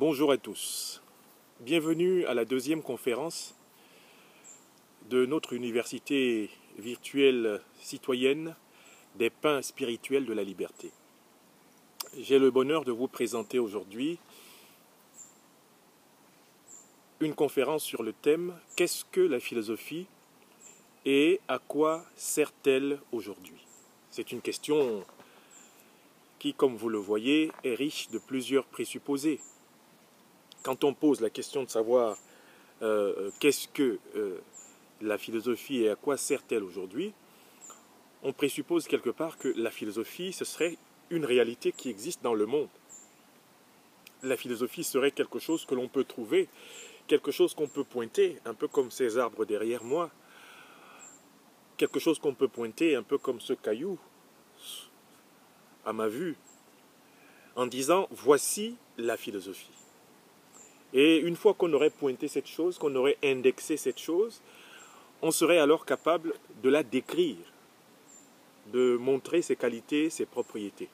Bonjour à tous. Bienvenue à la deuxième conférence de notre université virtuelle citoyenne des pains spirituels de la liberté. J'ai le bonheur de vous présenter aujourd'hui une conférence sur le thème « Qu'est-ce que la philosophie et à quoi sert-elle aujourd'hui ?» C'est une question qui, comme vous le voyez, est riche de plusieurs présupposés. Quand on pose la question de savoir qu'est-ce que la philosophie et à quoi sert-elle aujourd'hui, on présuppose quelque part que la philosophie, ce serait une réalité qui existe dans le monde. La philosophie serait quelque chose que l'on peut trouver, quelque chose qu'on peut pointer, un peu comme ces arbres derrière moi, quelque chose qu'on peut pointer, un peu comme ce caillou, à ma vue, en disant « voici la philosophie ». Et une fois qu'on aurait pointé cette chose, qu'on aurait indexé cette chose, on serait alors capable de la décrire, de montrer ses qualités, ses propriétés.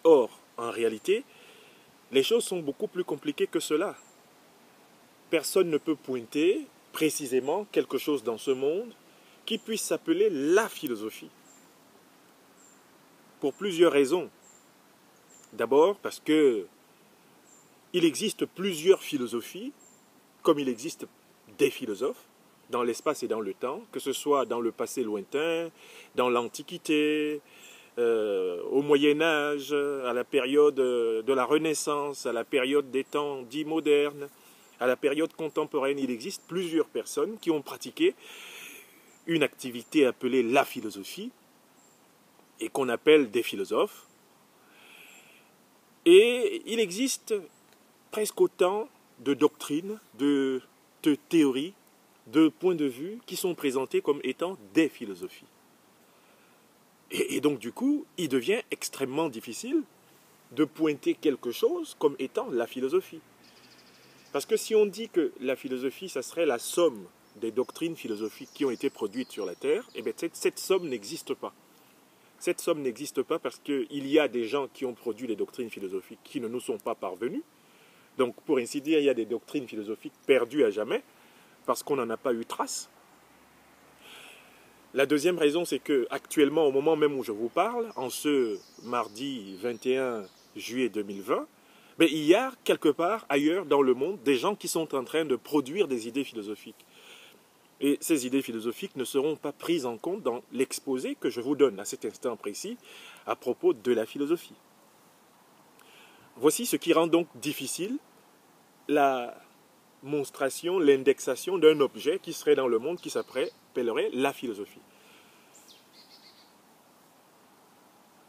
Or, en réalité, les choses sont beaucoup plus compliquées que cela. Personne ne peut pointer précisément quelque chose dans ce monde qui puisse s'appeler la philosophie. Pour plusieurs raisons. D'abord parce que il existe plusieurs philosophies, comme il existe des philosophes, dans l'espace et dans le temps, que ce soit dans le passé lointain, dans l'Antiquité, au Moyen-Âge, à la période de la Renaissance, à la période des temps dits modernes, à la période contemporaine. Il existe plusieurs personnes qui ont pratiqué une activité appelée la philosophie, et qu'on appelle des philosophes. Et il existe presque autant de doctrines, de théories, de points de vue qui sont présentés comme étant des philosophies. Et donc du coup, il devient extrêmement difficile de pointer quelque chose comme étant la philosophie. Parce que si on dit que la philosophie, ça serait la somme des doctrines philosophiques qui ont été produites sur la Terre, eh bien cette somme n'existe pas. Cette somme n'existe pas parce qu'il y a des gens qui ont produit les doctrines philosophiques qui ne nous sont pas parvenus. Donc, pour ainsi dire, il y a des doctrines philosophiques perdues à jamais, parce qu'on n'en a pas eu trace. La deuxième raison, c'est qu'actuellement, au moment même où je vous parle, en ce mardi 21 juillet 2020, il y a quelque part ailleurs dans le monde des gens qui sont en train de produire des idées philosophiques. Et ces idées philosophiques ne seront pas prises en compte dans l'exposé que je vous donne à cet instant précis à propos de la philosophie. Voici ce qui rend donc difficile la monstration, l'indexation d'un objet qui serait dans le monde qui s'appellerait la philosophie.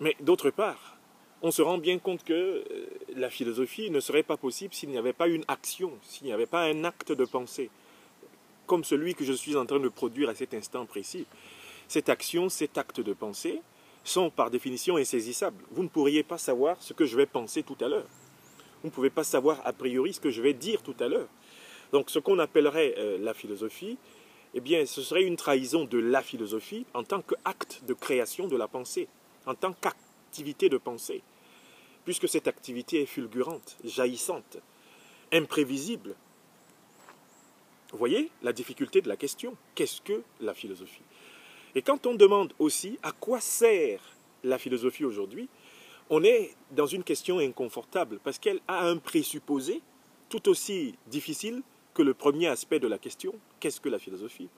Mais d'autre part, on se rend bien compte que la philosophie ne serait pas possible s'il n'y avait pas une action, s'il n'y avait pas un acte de pensée, comme celui que je suis en train de produire à cet instant précis. Cette action, cet acte de pensée sont par définition insaisissables. Vous ne pourriez pas savoir ce que je vais penser tout à l'heure. Vous ne pouvez pas savoir a priori ce que je vais dire tout à l'heure. Donc ce qu'on appellerait la philosophie, eh bien ce serait une trahison de la philosophie en tant qu'acte de création de la pensée, en tant qu'activité de pensée, puisque cette activité est fulgurante, jaillissante, imprévisible. Vous voyez la difficulté de la question. Qu'est-ce que la philosophie? Et quand on demande aussi à quoi sert la philosophie aujourd'hui, on est dans une question inconfortable parce qu'elle a un présupposé tout aussi difficile que le premier aspect de la question. Qu'est-ce que la philosophie?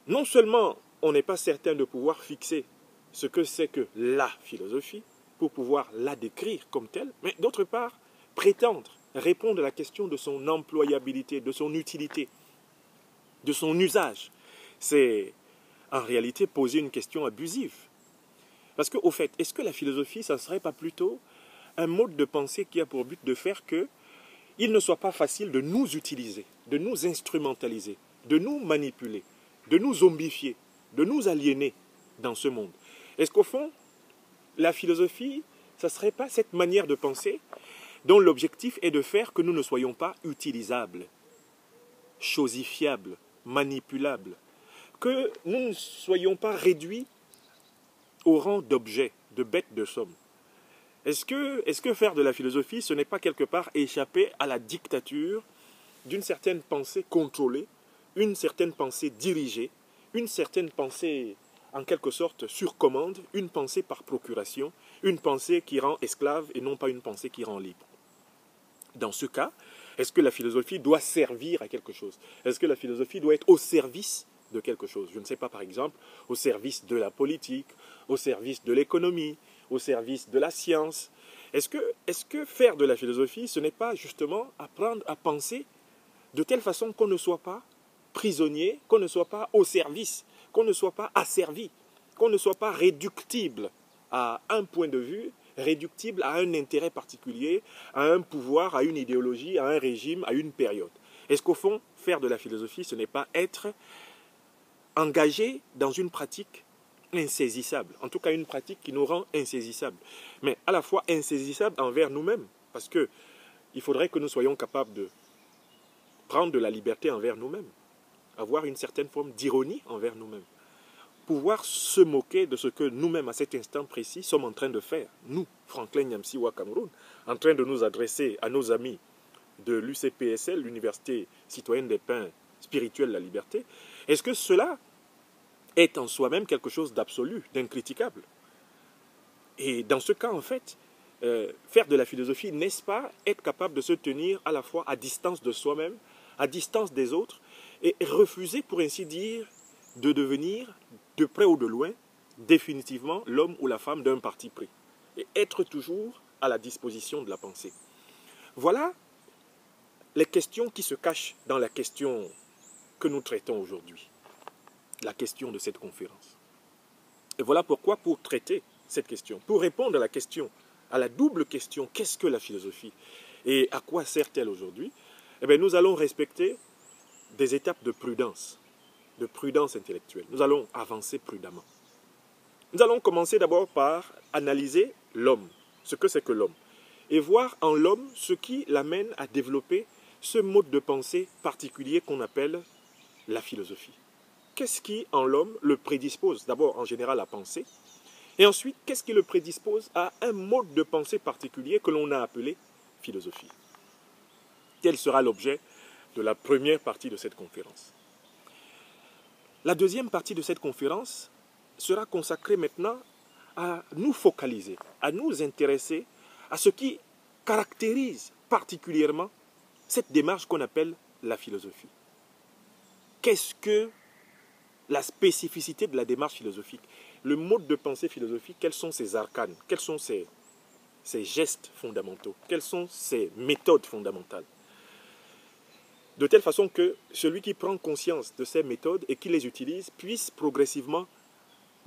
Non seulement on n'est pas certain de pouvoir fixer ce que c'est que la philosophie pour pouvoir la décrire comme telle, mais d'autre part, prétendre répondre à la question de son employabilité, de son utilité, de son usage, c'est en réalité poser une question abusive. Parce qu'au fait, est-ce que la philosophie, ça ne serait pas plutôt un mode de pensée qui a pour but de faire qu'il ne soit pas facile de nous utiliser, de nous instrumentaliser, de nous manipuler, de nous zombifier, de nous aliéner dans ce monde? Est-ce qu'au fond, la philosophie, ça ne serait pas cette manière de penser dont l'objectif est de faire que nous ne soyons pas utilisables, chosifiables, manipulables, que nous ne soyons pas réduits au rang d'objets, de bêtes de somme. Est-ce que faire de la philosophie, ce n'est pas quelque part échapper à la dictature d'une certaine pensée contrôlée, une certaine pensée dirigée, une certaine pensée en quelque sorte sur commande, une pensée par procuration, une pensée qui rend esclave et non pas une pensée qui rend libre? Dans ce cas, est-ce que la philosophie doit servir à quelque chose? Est-ce que la philosophie doit être au service de quelque chose? Je ne sais pas, par exemple, au service de la politique, au service de l'économie, au service de la science. Est-ce que faire de la philosophie, ce n'est pas justement apprendre à penser de telle façon qu'on ne soit pas prisonnier, qu'on ne soit pas au service, qu'on ne soit pas asservi, qu'on ne soit pas réductible à un point de vue, réductible à un intérêt particulier, à un pouvoir, à une idéologie, à un régime, à une période? Est-ce qu'au fond, faire de la philosophie, ce n'est pas être engagé dans une pratique insaisissable, en tout cas une pratique qui nous rend insaisissables, mais à la fois insaisissables envers nous-mêmes, parce qu'il faudrait que nous soyons capables de prendre de la liberté envers nous-mêmes, avoir une certaine forme d'ironie envers nous-mêmes, pouvoir se moquer de ce que nous-mêmes, à cet instant précis, sommes en train de faire, nous, Franklin Nyamsiwa Cameroun, en train de nous adresser à nos amis de l'UCPSL, l'Université citoyenne des Pins spirituels de la liberté. Est-ce que cela est en soi-même quelque chose d'absolu, d'incriticable? Et dans ce cas, en fait, faire de la philosophie, n'est-ce pas être capable de se tenir à la fois à distance de soi-même, à distance des autres, et refuser, pour ainsi dire, de devenir, de près ou de loin, définitivement l'homme ou la femme d'un parti pris, et être toujours à la disposition de la pensée? Voilà les questions qui se cachent dans la question que nous traitons aujourd'hui, la question de cette conférence. Et voilà pourquoi, pour traiter cette question, pour répondre à la question, à la double question, qu'est-ce que la philosophie et à quoi sert-elle aujourd'hui, eh bien, nous allons respecter des étapes de prudence intellectuelle. Nous allons avancer prudemment. Nous allons commencer d'abord par analyser l'homme, ce que c'est que l'homme, et voir en l'homme ce qui l'amène à développer ce mode de pensée particulier qu'on appelle la philosophie. Qu'est-ce qui, en l'homme, le prédispose d'abord en général à penser, et ensuite, qu'est-ce qui le prédispose à un mode de pensée particulier que l'on a appelé philosophie? Quel sera l'objet de la première partie de cette conférence? La deuxième partie de cette conférence sera consacrée maintenant à nous focaliser, à nous intéresser à ce qui caractérise particulièrement cette démarche qu'on appelle la philosophie. Qu'est-ce que la spécificité de la démarche philosophique? Le mode de pensée philosophique, quels sont ses arcanes? Quels sont ses gestes fondamentaux? Quelles sont ses méthodes fondamentales? De telle façon que celui qui prend conscience de ces méthodes et qui les utilise puisse progressivement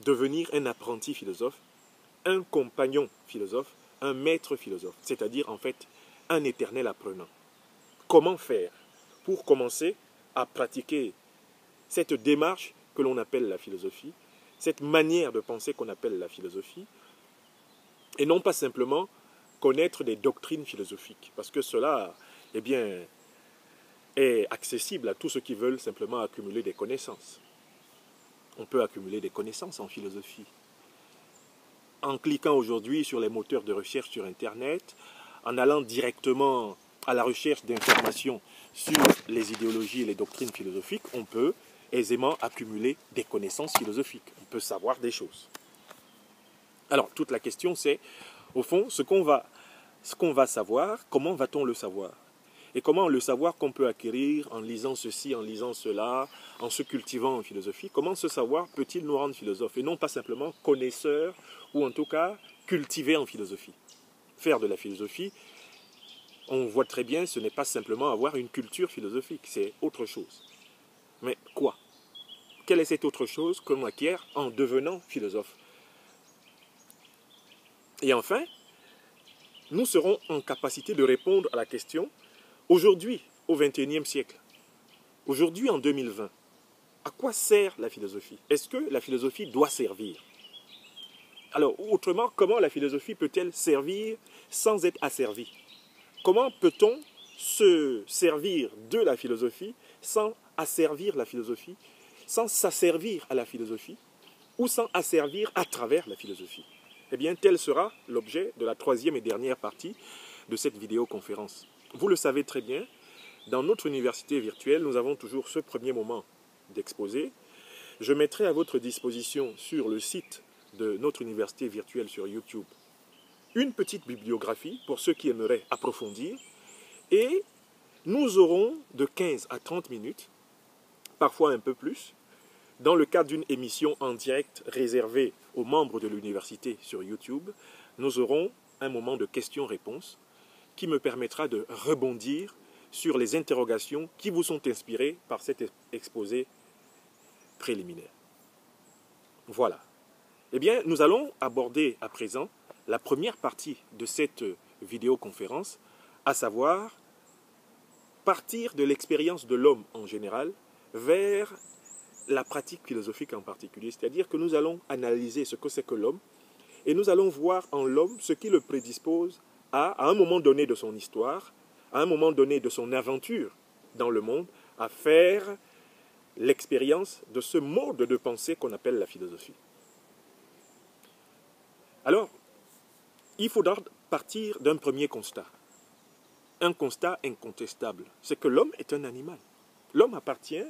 devenir un apprenti philosophe, un compagnon philosophe, un maître philosophe, c'est-à-dire en fait un éternel apprenant. Comment faire pour commencer à pratiquer cette démarche que l'on appelle la philosophie, cette manière de penser qu'on appelle la philosophie, et non pas simplement connaître des doctrines philosophiques, parce que cela, eh bien, est accessible à tous ceux qui veulent simplement accumuler des connaissances. On peut accumuler des connaissances en philosophie. En cliquant aujourd'hui sur les moteurs de recherche sur Internet, en allant directement à la recherche d'informations sur les idéologies et les doctrines philosophiques, on peut aisément accumuler des connaissances philosophiques. On peut savoir des choses. Alors, toute la question, c'est, au fond, ce qu'on va savoir, comment va-t-on le savoir? Et comment le savoir qu'on peut acquérir en lisant ceci, en lisant cela, en se cultivant en philosophie, comment ce savoir peut-il nous rendre philosophes et non pas simplement connaisseurs ou en tout cas cultivés en philosophie? Faire de la philosophie, on voit très bien, ce n'est pas simplement avoir une culture philosophique, c'est autre chose. Mais quoi? Quelle est cette autre chose que l'on acquiert en devenant philosophe? Et enfin, nous serons en capacité de répondre à la question, aujourd'hui, au XXIe siècle, aujourd'hui en 2020, à quoi sert la philosophie? Est-ce que la philosophie doit servir? Alors, autrement, comment la philosophie peut-elle servir sans être asservie? Comment peut-on se servir de la philosophie sans asservir la philosophie, sans s'asservir à la philosophie, ou sans asservir à travers la philosophie? Eh bien, tel sera l'objet de la troisième et dernière partie de cette vidéoconférence. Vous le savez très bien, dans notre université virtuelle, nous avons toujours ce premier moment d'exposé. Je mettrai à votre disposition sur le site de notre université virtuelle sur YouTube une petite bibliographie pour ceux qui aimeraient approfondir. Et nous aurons de 15 à 30 minutes, parfois un peu plus, dans le cadre d'une émission en direct réservée aux membres de l'université sur YouTube, nous aurons un moment de questions-réponses qui me permettra de rebondir sur les interrogations qui vous sont inspirées par cet exposé préliminaire. Voilà. Eh bien, nous allons aborder à présent la première partie de cette vidéoconférence, à savoir partir de l'expérience de l'homme en général vers la pratique philosophique en particulier. C'est-à-dire que nous allons analyser ce que c'est que l'homme et nous allons voir en l'homme ce qui le prédispose à un moment donné de son histoire, à un moment donné de son aventure dans le monde, à faire l'expérience de ce mode de pensée qu'on appelle la philosophie. Alors, il faudra partir d'un premier constat. Un constat incontestable, c'est que l'homme est un animal. L'homme appartient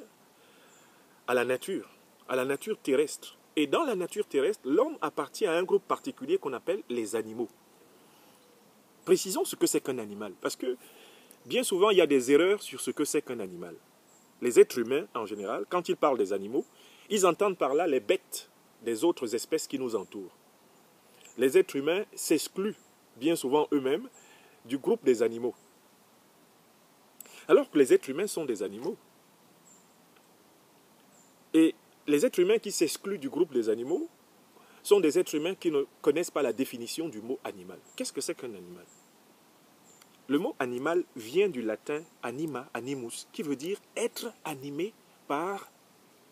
à la nature terrestre. Et dans la nature terrestre, l'homme appartient à un groupe particulier qu'on appelle les animaux. Précisons ce que c'est qu'un animal, parce que bien souvent, il y a des erreurs sur ce que c'est qu'un animal. Les êtres humains, en général, quand ils parlent des animaux, ils entendent par là les bêtes des autres espèces qui nous entourent. Les êtres humains s'excluent bien souvent eux-mêmes du groupe des animaux. Alors que les êtres humains sont des animaux. Et les êtres humains qui s'excluent du groupe des animaux sont des êtres humains qui ne connaissent pas la définition du mot animal. Qu'est-ce que c'est qu'un animal? Le mot animal vient du latin anima, animus, qui veut dire être animé par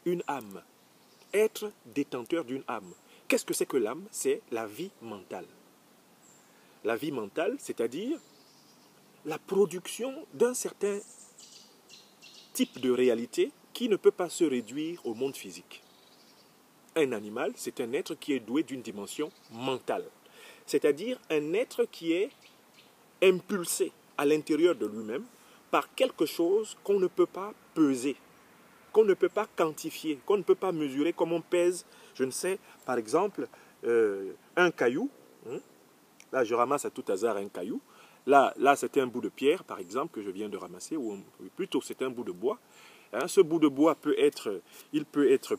une âme, être détenteur d'une âme. Qu'est-ce que c'est que l'âme? C'est la vie mentale. La vie mentale, c'est-à-dire la production d'un certain type de réalité qui ne peut pas se réduire au monde physique. Un animal, c'est un être qui est doué d'une dimension mentale, c'est-à-dire un être qui est impulsé à l'intérieur de lui-même par quelque chose qu'on ne peut pas peser, qu'on ne peut pas quantifier, qu'on ne peut pas mesurer comme on pèse, je ne sais, par exemple, un caillou. Là, je ramasse à tout hasard un caillou. Là c'est un bout de pierre, par exemple, que je viens de ramasser, ou plutôt c'est un bout de bois. Ce bout de bois peut être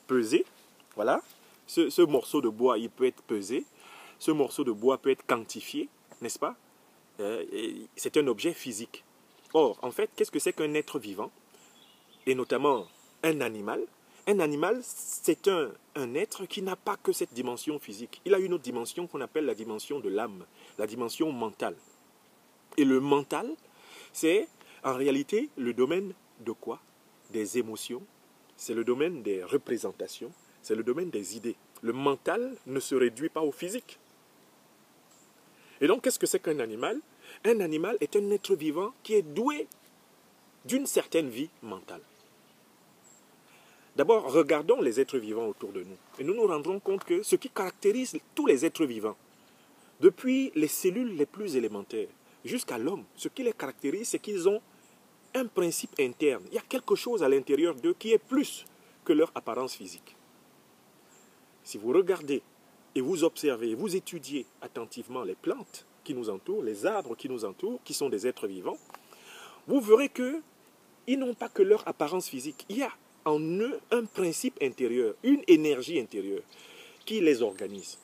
pesé. Voilà. Ce morceau de bois, il peut être pesé. Ce morceau de bois peut être quantifié, n'est-ce pas? C'est un objet physique. Or, en fait, qu'est-ce que c'est qu'un être vivant? Et notamment un animal. Un animal, c'est un être qui n'a pas que cette dimension physique. Il a une autre dimension qu'on appelle la dimension de l'âme, la dimension mentale. Et le mental, c'est en réalité le domaine de quoi? Des émotions, c'est le domaine des représentations, c'est le domaine des idées. Le mental ne se réduit pas au physique. Et donc, qu'est-ce que c'est qu'un animal? Un animal est un être vivant qui est doué d'une certaine vie mentale. D'abord, regardons les êtres vivants autour de nous. Et nous nous rendrons compte que ce qui caractérise tous les êtres vivants, depuis les cellules les plus élémentaires jusqu'à l'homme, ce qui les caractérise, c'est qu'ils ont un principe interne. Il y a quelque chose à l'intérieur d'eux qui est plus que leur apparence physique. Si vous regardez et vous observez, vous étudiez attentivement les plantes qui nous entourent, les arbres qui nous entourent, qui sont des êtres vivants, vous verrez qu'ils n'ont pas que leur apparence physique. Il y a en eux un principe intérieur, une énergie intérieure qui les organise.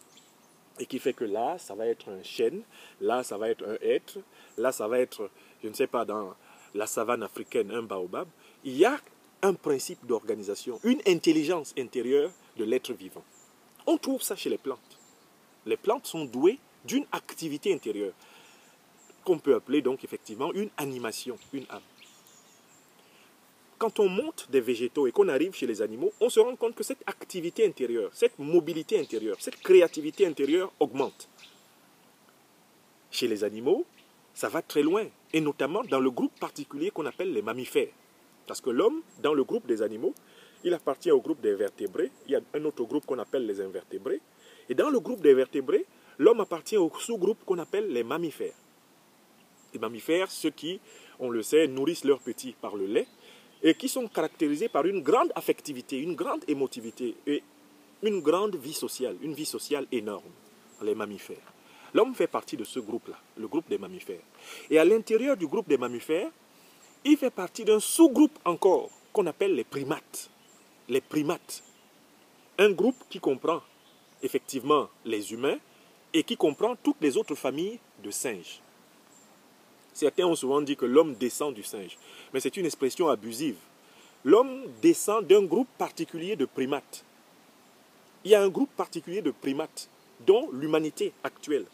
Et qui fait que là, ça va être un chêne, là, ça va être un hêtre, là, ça va être, je ne sais pas, dans la savane africaine, un baobab. Il y a un principe d'organisation, une intelligence intérieure de l'être vivant. On trouve ça chez les plantes. Les plantes sont douées d'une activité intérieure, qu'on peut appeler donc effectivement une animation, une âme. Quand on monte des végétaux et qu'on arrive chez les animaux, on se rend compte que cette activité intérieure, cette mobilité intérieure, cette créativité intérieure augmente. Chez les animaux, ça va très loin, et notamment dans le groupe particulier qu'on appelle les mammifères. Parce que l'homme, dans le groupe des animaux, il appartient au groupe des vertébrés, il y a un autre groupe qu'on appelle les invertébrés, et dans le groupe des vertébrés, l'homme appartient au sous-groupe qu'on appelle les mammifères. Les mammifères, ceux qui, on le sait, nourrissent leurs petits par le lait et qui sont caractérisés par une grande affectivité, une grande émotivité et une grande vie sociale, une vie sociale énorme, les mammifères. L'homme fait partie de ce groupe-là, le groupe des mammifères. Et à l'intérieur du groupe des mammifères, il fait partie d'un sous-groupe encore qu'on appelle les primates. Les primates. Un groupe qui comprend effectivement les humains et qui comprend toutes les autres familles de singes. Certains ont souvent dit que l'homme descend du singe, mais c'est une expression abusive. L'homme descend d'un groupe particulier de primates. Il y a un groupe particulier de primates dont l'humanité actuelle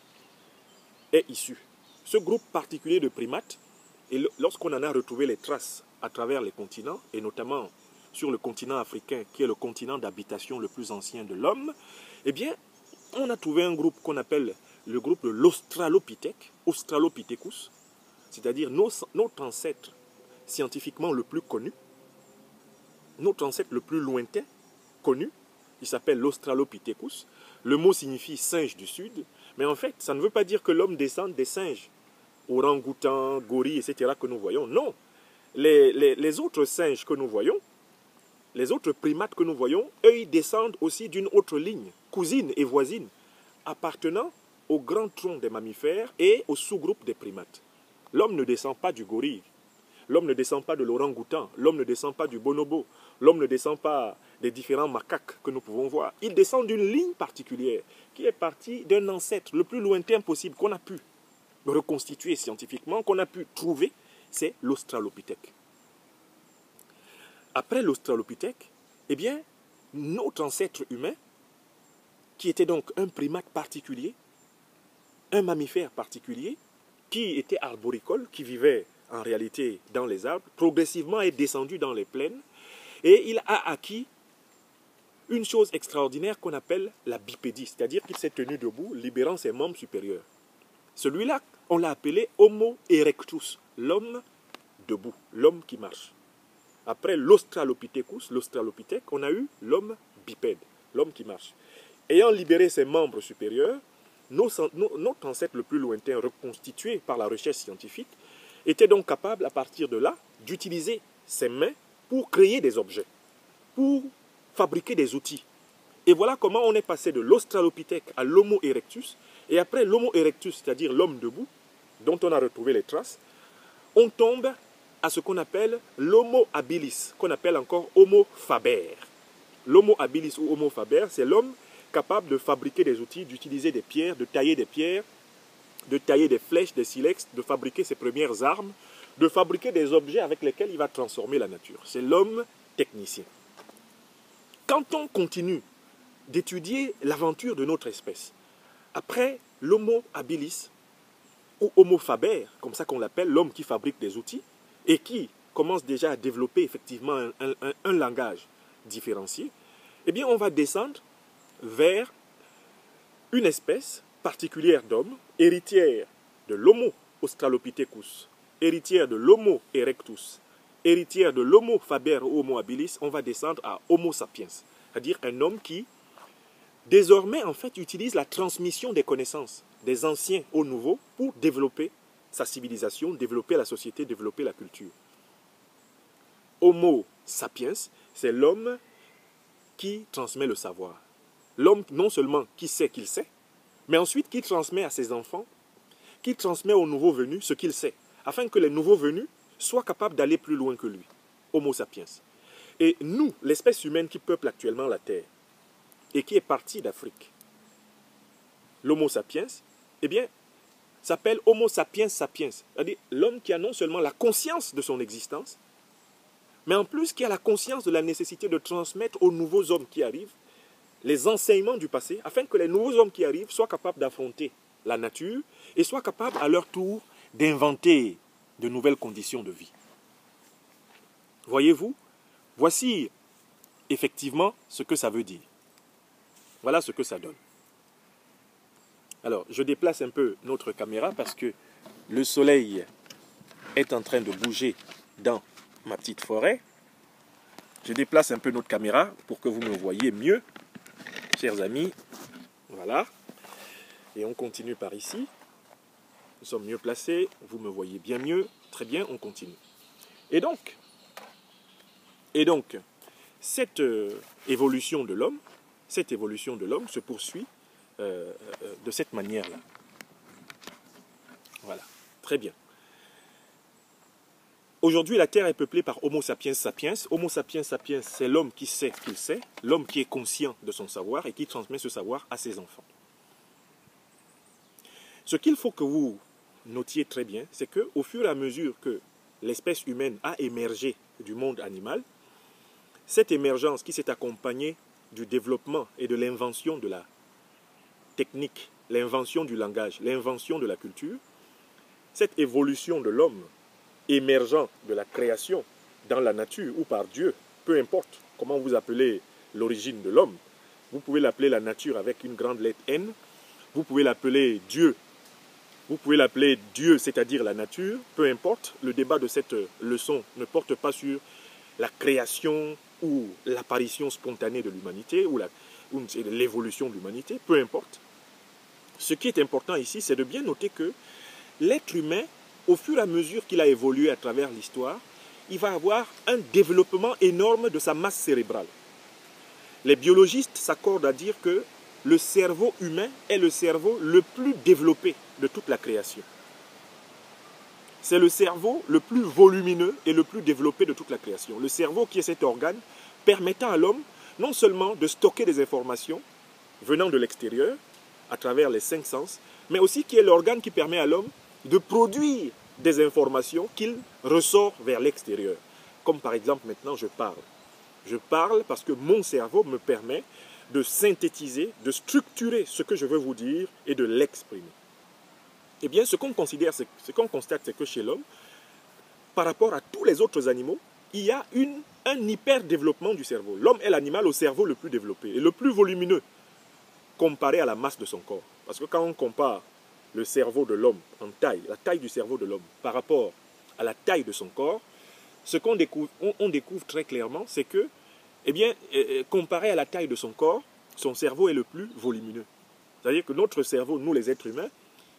est issue. Ce groupe particulier de primates, et lorsqu'on en a retrouvé les traces à travers les continents, et notamment sur le continent africain, qui est le continent d'habitation le plus ancien de l'homme, eh bien, on a trouvé un groupe qu'on appelle le groupe de l'Australopithèque, Australopithecus, c'est-à-dire notre ancêtre scientifiquement le plus connu, notre ancêtre le plus lointain connu, il s'appelle l'Australopithecus. Le mot signifie singe du sud, mais en fait, ça ne veut pas dire que l'homme descende des singes, orang-outans, gorilles, etc. que nous voyons. Non, les autres singes que nous voyons, les autres primates que nous voyons, eux, ils descendent aussi d'une autre ligne, cousine et voisine, appartenant au grand tronc des mammifères et au sous-groupe des primates. L'homme ne descend pas du gorille, l'homme ne descend pas de l'orang-outan, l'homme ne descend pas du bonobo, l'homme ne descend pas des différents macaques que nous pouvons voir. Il descend d'une ligne particulière qui est partie d'un ancêtre le plus lointain possible qu'on a pu reconstituer scientifiquement, qu'on a pu trouver, c'est l'Australopithèque. Après l'Australopithèque, eh bien, notre ancêtre humain, qui était donc un primate particulier, un mammifère particulier, qui était arboricole, qui vivait en réalité dans les arbres, progressivement est descendu dans les plaines, et il a acquis une chose extraordinaire qu'on appelle la bipédie, c'est-à-dire qu'il s'est tenu debout, libérant ses membres supérieurs. Celui-là, on l'a appelé Homo erectus, l'homme debout, l'homme qui marche. Après l'Australopithecus, l'Australopithèque, on a eu l'homme bipède, l'homme qui marche. Ayant libéré ses membres supérieurs, notre ancêtre le plus lointain, reconstitué par la recherche scientifique, était donc capable, à partir de là, d'utiliser ses mains pour créer des objets, pour fabriquer des outils. Et voilà comment on est passé de l'Australopithèque à l'Homo erectus. Et après l'Homo erectus, c'est-à-dire l'homme debout, dont on a retrouvé les traces, on tombe à ce qu'on appelle l'Homo habilis, qu'on appelle encore Homo faber. L'Homo habilis ou Homo faber, c'est l'homme capable de fabriquer des outils, d'utiliser des pierres, de tailler des flèches, des silex, de fabriquer ses premières armes, de fabriquer des objets avec lesquels il va transformer la nature. C'est l'homme technicien. Quand on continue d'étudier l'aventure de notre espèce, après l'Homo habilis ou Homo faber, comme ça qu'on l'appelle, l'homme qui fabrique des outils et qui commence déjà à développer effectivement un langage différencié, eh bien on va descendre vers une espèce particulière d'hommes, héritière de l'Homo australopithecus, héritière de l'Homo erectus, héritière de l'Homo faber ou Homo habilis. On va descendre à Homo sapiens, c'est-à-dire un homme qui désormais en fait utilise la transmission des connaissances des anciens aux nouveaux pour développer sa civilisation, développer la société, développer la culture. Homo sapiens, c'est l'homme qui transmet le savoir. L'homme non seulement qui sait qu'il sait, mais ensuite qui transmet à ses enfants, qui transmet aux nouveaux venus ce qu'il sait, afin que les nouveaux venus soient capables d'aller plus loin que lui. Homo sapiens. Et nous, l'espèce humaine qui peuple actuellement la Terre, et qui est partie d'Afrique, l'Homo sapiens, eh bien, s'appelle Homo sapiens sapiens, c'est-à-dire l'homme qui a non seulement la conscience de son existence, mais en plus qui a la conscience de la nécessité de transmettre aux nouveaux hommes qui arrivent les enseignements du passé, afin que les nouveaux hommes qui arrivent soient capables d'affronter la nature et soient capables à leur tour d'inventer de nouvelles conditions de vie. Voyez-vous, voici effectivement ce que ça veut dire. Voilà ce que ça donne. Alors, je déplace un peu notre caméra parce que le soleil est en train de bouger dans ma petite forêt. Je déplace un peu notre caméra pour que vous me voyez mieux, chers amis. Voilà. Et on continue par ici. Nous sommes mieux placés, vous me voyez bien mieux. Très bien, on continue. Et donc cette évolution de l'homme se poursuit de cette manière-là. Voilà, très bien. Aujourd'hui, la Terre est peuplée par Homo sapiens sapiens. Homo sapiens sapiens, c'est l'homme qui sait qu'il sait, l'homme qui est conscient de son savoir et qui transmet ce savoir à ses enfants. Ce qu'il faut que vous notiez très bien, c'est qu'au fur et à mesure que l'espèce humaine a émergé du monde animal, cette émergence qui s'est accompagnée du développement et de l'invention de la technique, l'invention du langage, l'invention de la culture, cette évolution de l'homme émergeant de la création dans la nature ou par Dieu, peu importe comment vous appelez l'origine de l'homme, vous pouvez l'appeler la nature avec une grande lettre N, vous pouvez l'appeler Dieu, c'est-à-dire la nature, peu importe, le débat de cette leçon ne porte pas sur la création ou l'apparition spontanée de l'humanité ou l'évolution de l'humanité, peu importe. Ce qui est important ici, c'est de bien noter que l'être humain, au fur et à mesure qu'il a évolué à travers l'histoire, il va avoir un développement énorme de sa masse cérébrale. Les biologistes s'accordent à dire que le cerveau humain est le cerveau le plus développé de toute la création. C'est le cerveau le plus volumineux et le plus développé de toute la création. Le cerveau qui est cet organe permettant à l'homme non seulement de stocker des informations venant de l'extérieur, à travers les 5 sens, mais aussi qui est l'organe qui permet à l'homme de produire des informations qu'il ressort vers l'extérieur. Comme par exemple maintenant je parle. Je parle parce que mon cerveau me permet de synthétiser, de structurer ce que je veux vous dire et de l'exprimer. Eh bien, ce qu'on constate, c'est que chez l'homme, par rapport à tous les autres animaux, il y a un hyper-développement du cerveau. L'homme est l'animal au cerveau le plus développé et le plus volumineux comparé à la masse de son corps. Parce que quand on compare le cerveau de l'homme en taille, la taille du cerveau de l'homme par rapport à la taille de son corps, ce qu'on découvre, on découvre très clairement, c'est que, eh bien, comparé à la taille de son corps, son cerveau est le plus volumineux. C'est-à-dire que notre cerveau, nous les êtres humains,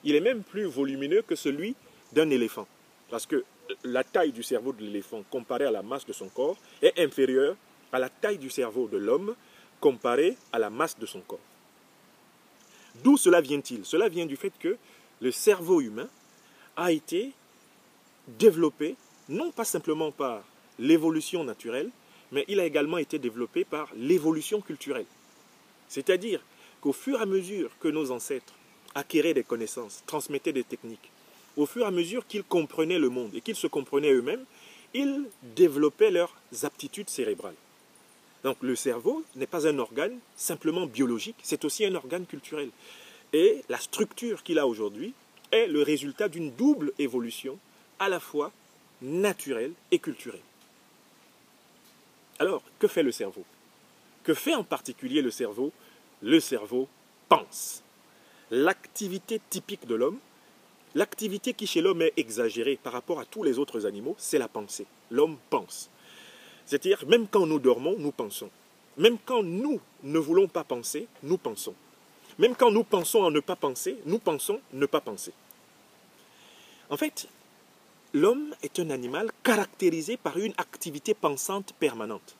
il est même plus volumineux que celui d'un éléphant. Parce que la taille du cerveau de l'éléphant comparée à la masse de son corps est inférieure à la taille du cerveau de l'homme comparée à la masse de son corps. D'où cela vient-il? Cela vient du fait que le cerveau humain a été développé non pas simplement par l'évolution naturelle, mais il a également été développé par l'évolution culturelle. C'est-à-dire qu'au fur et à mesure que nos ancêtres acquéraient des connaissances, transmettaient des techniques, au fur et à mesure qu'ils comprenaient le monde et qu'ils se comprenaient eux-mêmes, ils développaient leurs aptitudes cérébrales. Donc le cerveau n'est pas un organe simplement biologique, c'est aussi un organe culturel. Et la structure qu'il a aujourd'hui est le résultat d'une double évolution, à la fois naturelle et culturelle. Alors, que fait le cerveau? Que fait en particulier le cerveau? Le cerveau pense. L'activité typique de l'homme, l'activité qui chez l'homme est exagérée par rapport à tous les autres animaux, c'est la pensée. L'homme pense. C'est-à-dire, même quand nous dormons, nous pensons. Même quand nous ne voulons pas penser, nous pensons. Même quand nous pensons à ne pas penser, nous pensons ne pas penser. En fait, l'homme est un animal caractérisé par une activité pensante permanente.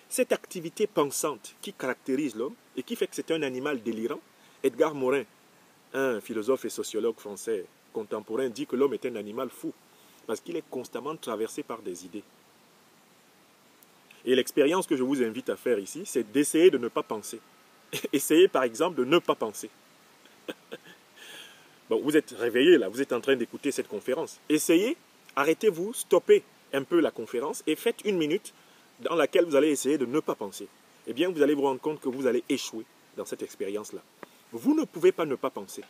Cette activité pensante qui caractérise l'homme et qui fait que c'est un animal délirant, Edgar Morin, un philosophe et sociologue français contemporain, dit que l'homme est un animal fou parce qu'il est constamment traversé par des idées. Et l'expérience que je vous invite à faire ici, c'est d'essayer de ne pas penser. Essayez par exemple de ne pas penser. Bon, vous êtes réveillé là, vous êtes en train d'écouter cette conférence. Essayez, arrêtez-vous, stoppez un peu la conférence et faites 1 minute dans laquelle vous allez essayer de ne pas penser. Eh bien, vous allez vous rendre compte que vous allez échouer dans cette expérience-là. Vous ne pouvez pas ne pas penser.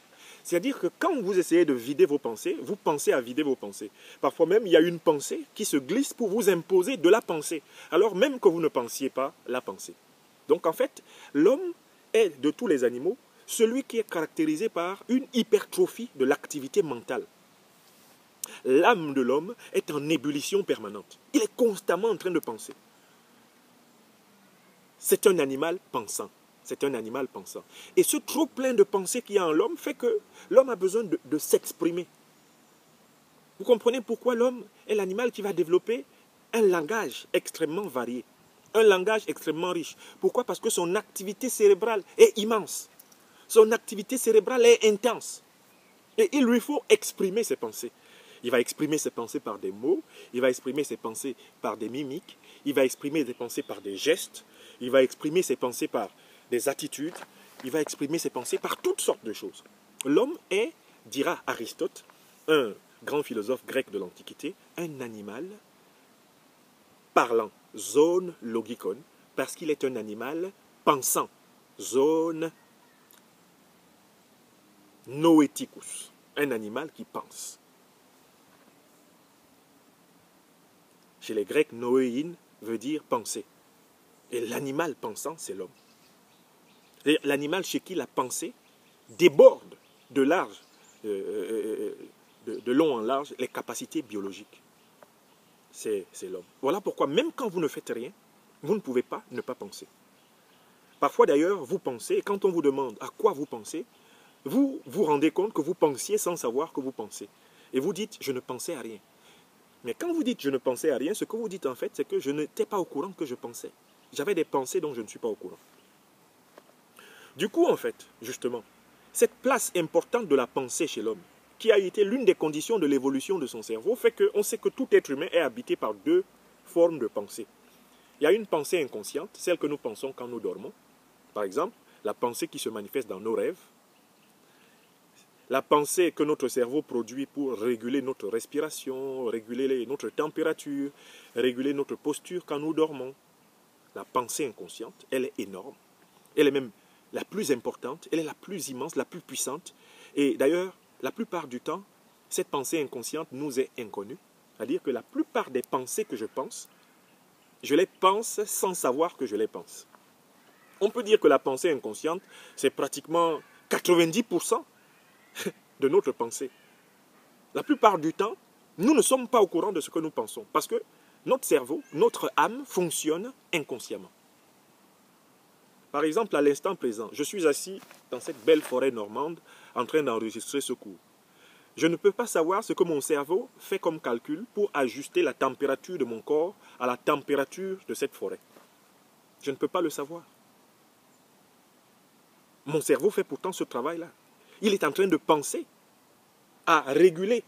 C'est-à-dire que quand vous essayez de vider vos pensées, vous pensez à vider vos pensées. Parfois même, il y a une pensée qui se glisse pour vous imposer de la pensée, alors même que vous ne pensiez pas la pensée. Donc en fait, l'homme est, de tous les animaux, celui qui est caractérisé par une hypertrophie de l'activité mentale. L'âme de l'homme est en ébullition permanente. Il est constamment en train de penser. C'est un animal pensant. c'est un animal pensant. Et ce trop plein de pensées qu'il y a en l'homme fait que l'homme a besoin de s'exprimer. Vous comprenez pourquoi l'homme est l'animal qui va développer un langage extrêmement varié, un langage extrêmement riche. Pourquoi? Parce que son activité cérébrale est immense. Son activité cérébrale est intense. Et il lui faut exprimer ses pensées. Il va exprimer ses pensées par des mots, il va exprimer ses pensées par des mimiques, il va exprimer ses pensées par des gestes, il va exprimer ses pensées par des attitudes, il va exprimer ses pensées par toutes sortes de choses. L'homme est, dira Aristote, un grand philosophe grec de l'Antiquité, un animal parlant, zone logikon, parce qu'il est un animal pensant, zone noeticus, un animal qui pense. Chez les Grecs, noéin veut dire penser. Et l'animal pensant, c'est l'homme. L'animal chez qui la pensée déborde de large, de long en large, les capacités biologiques. C'est l'homme. Voilà pourquoi, même quand vous ne faites rien, vous ne pouvez pas ne pas penser. Parfois d'ailleurs, vous pensez, et quand on vous demande à quoi vous pensez, vous vous rendez compte que vous pensiez sans savoir que vous pensez. Et vous dites, je ne pensais à rien. Mais quand vous dites, je ne pensais à rien, ce que vous dites en fait, c'est que je n'étais pas au courant que je pensais. J'avais des pensées dont je ne suis pas au courant. Du coup, en fait, justement, cette place importante de la pensée chez l'homme, qui a été l'une des conditions de l'évolution de son cerveau, fait qu'on sait que tout être humain est habité par deux formes de pensée. Il y a une pensée inconsciente, celle que nous pensons quand nous dormons. Par exemple, la pensée qui se manifeste dans nos rêves. La pensée que notre cerveau produit pour réguler notre respiration, réguler notre température, réguler notre posture quand nous dormons. La pensée inconsciente, elle est énorme. Elle est même la plus importante, elle est la plus immense, la plus puissante. Et d'ailleurs, la plupart du temps, cette pensée inconsciente nous est inconnue. C'est-à-dire que la plupart des pensées que je pense, je les pense sans savoir que je les pense. On peut dire que la pensée inconsciente, c'est pratiquement 90% de notre pensée. La plupart du temps, nous ne sommes pas au courant de ce que nous pensons. Parce que notre cerveau, notre âme fonctionne inconsciemment. Par exemple, à l'instant présent, je suis assis dans cette belle forêt normande en train d'enregistrer ce cours. Je ne peux pas savoir ce que mon cerveau fait comme calcul pour ajuster la température de mon corps à la température de cette forêt. Je ne peux pas le savoir. Mon cerveau fait pourtant ce travail-là. Il est en train de penser à réguler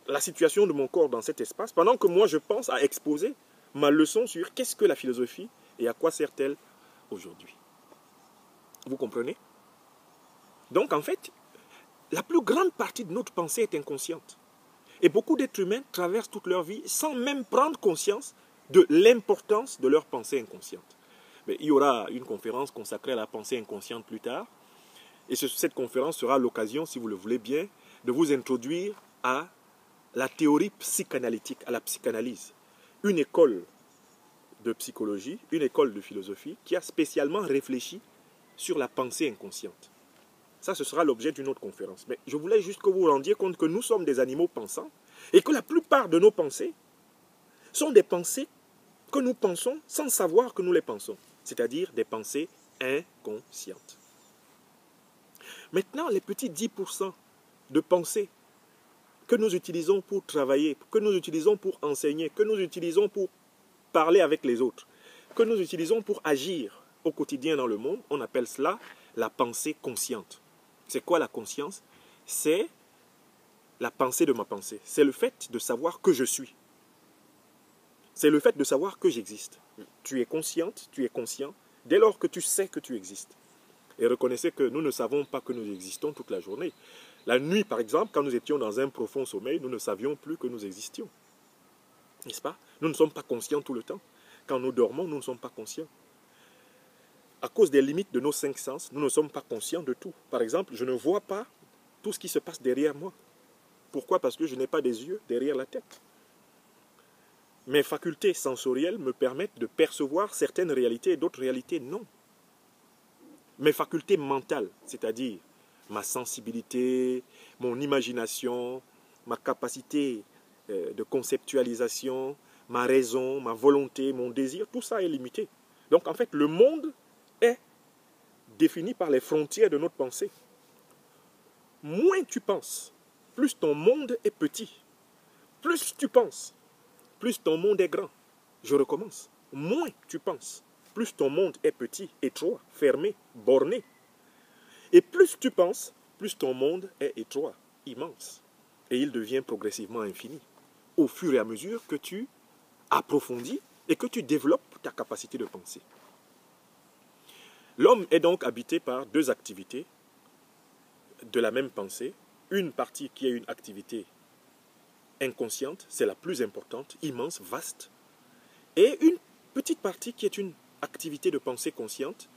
la situation de mon corps dans cet espace, pendant que moi je pense à exposer ma leçon sur qu'est-ce que la philosophie et à quoi sert-elle aujourd'hui. Vous comprenez? Donc en fait, la plus grande partie de notre pensée est inconsciente. Et beaucoup d'êtres humains traversent toute leur vie sans même prendre conscience de l'importance de leur pensée inconsciente. Mais il y aura une conférence consacrée à la pensée inconsciente plus tard. Et cette conférence sera l'occasion, si vous le voulez bien, de vous introduire à la théorie psychanalytique, à la psychanalyse. Une école de psychologie, une école de philosophie qui a spécialement réfléchi sur la pensée inconsciente. Ça, ce sera l'objet d'une autre conférence. Mais je voulais juste que vous vous rendiez compte que nous sommes des animaux pensants et que la plupart de nos pensées sont des pensées que nous pensons sans savoir que nous les pensons. C'est-à-dire des pensées inconscientes. Maintenant, les petits 10% de pensées que nous utilisons pour travailler, que nous utilisons pour enseigner, que nous utilisons pour parler avec les autres, que nous utilisons pour agir au quotidien dans le monde, on appelle cela la pensée consciente. C'est quoi la conscience? C'est la pensée de ma pensée. C'est le fait de savoir que je suis. C'est le fait de savoir que j'existe. Tu es consciente, tu es conscient, dès lors que tu sais que tu existes. Et reconnaissez que nous ne savons pas que nous existons toute la journée. La nuit, par exemple, quand nous étions dans un profond sommeil, nous ne savions plus que nous existions. N'est-ce pas? Nous ne sommes pas conscients tout le temps. Quand nous dormons, nous ne sommes pas conscients. À cause des limites de nos 5 sens, nous ne sommes pas conscients de tout. Par exemple, je ne vois pas tout ce qui se passe derrière moi. Pourquoi? Parce que je n'ai pas des yeux derrière la tête. Mes facultés sensorielles me permettent de percevoir certaines réalités et d'autres réalités non. Mes facultés mentales, c'est-à-dire ma sensibilité, mon imagination, ma capacité de conceptualisation, ma raison, ma volonté, mon désir, tout ça est limité. Donc en fait, le monde est défini par les frontières de notre pensée. Moins tu penses, plus ton monde est petit. Plus tu penses, plus ton monde est grand. Je recommence. Moins tu penses, plus ton monde est petit, étroit, fermé, borné. Et plus tu penses, plus ton monde est étroit, immense. Et il devient progressivement infini, au fur et à mesure que tu approfondis et que tu développes ta capacité de penser. L'homme est donc habité par deux activités de la même pensée. Une partie qui est une activité inconsciente, c'est la plus importante, immense, vaste. Et une petite partie qui est une activité de pensée consciente,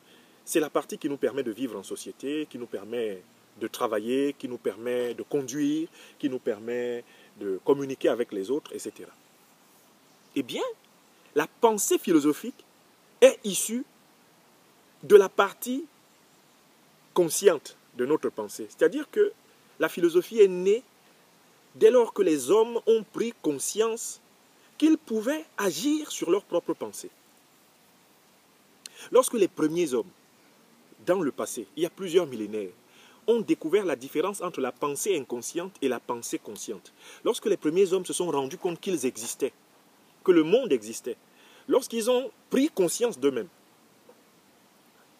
c'est la partie qui nous permet de vivre en société, qui nous permet de travailler, qui nous permet de conduire, qui nous permet de communiquer avec les autres, etc. Eh bien, la pensée philosophique est issue de la partie consciente de notre pensée. C'est-à-dire que la philosophie est née dès lors que les hommes ont pris conscience qu'ils pouvaient agir sur leur propre pensée. Lorsque les premiers hommes, dans le passé, il y a plusieurs millénaires, ont découvert la différence entre la pensée inconsciente et la pensée consciente, lorsque les premiers hommes se sont rendus compte qu'ils existaient, que le monde existait, lorsqu'ils ont pris conscience d'eux-mêmes,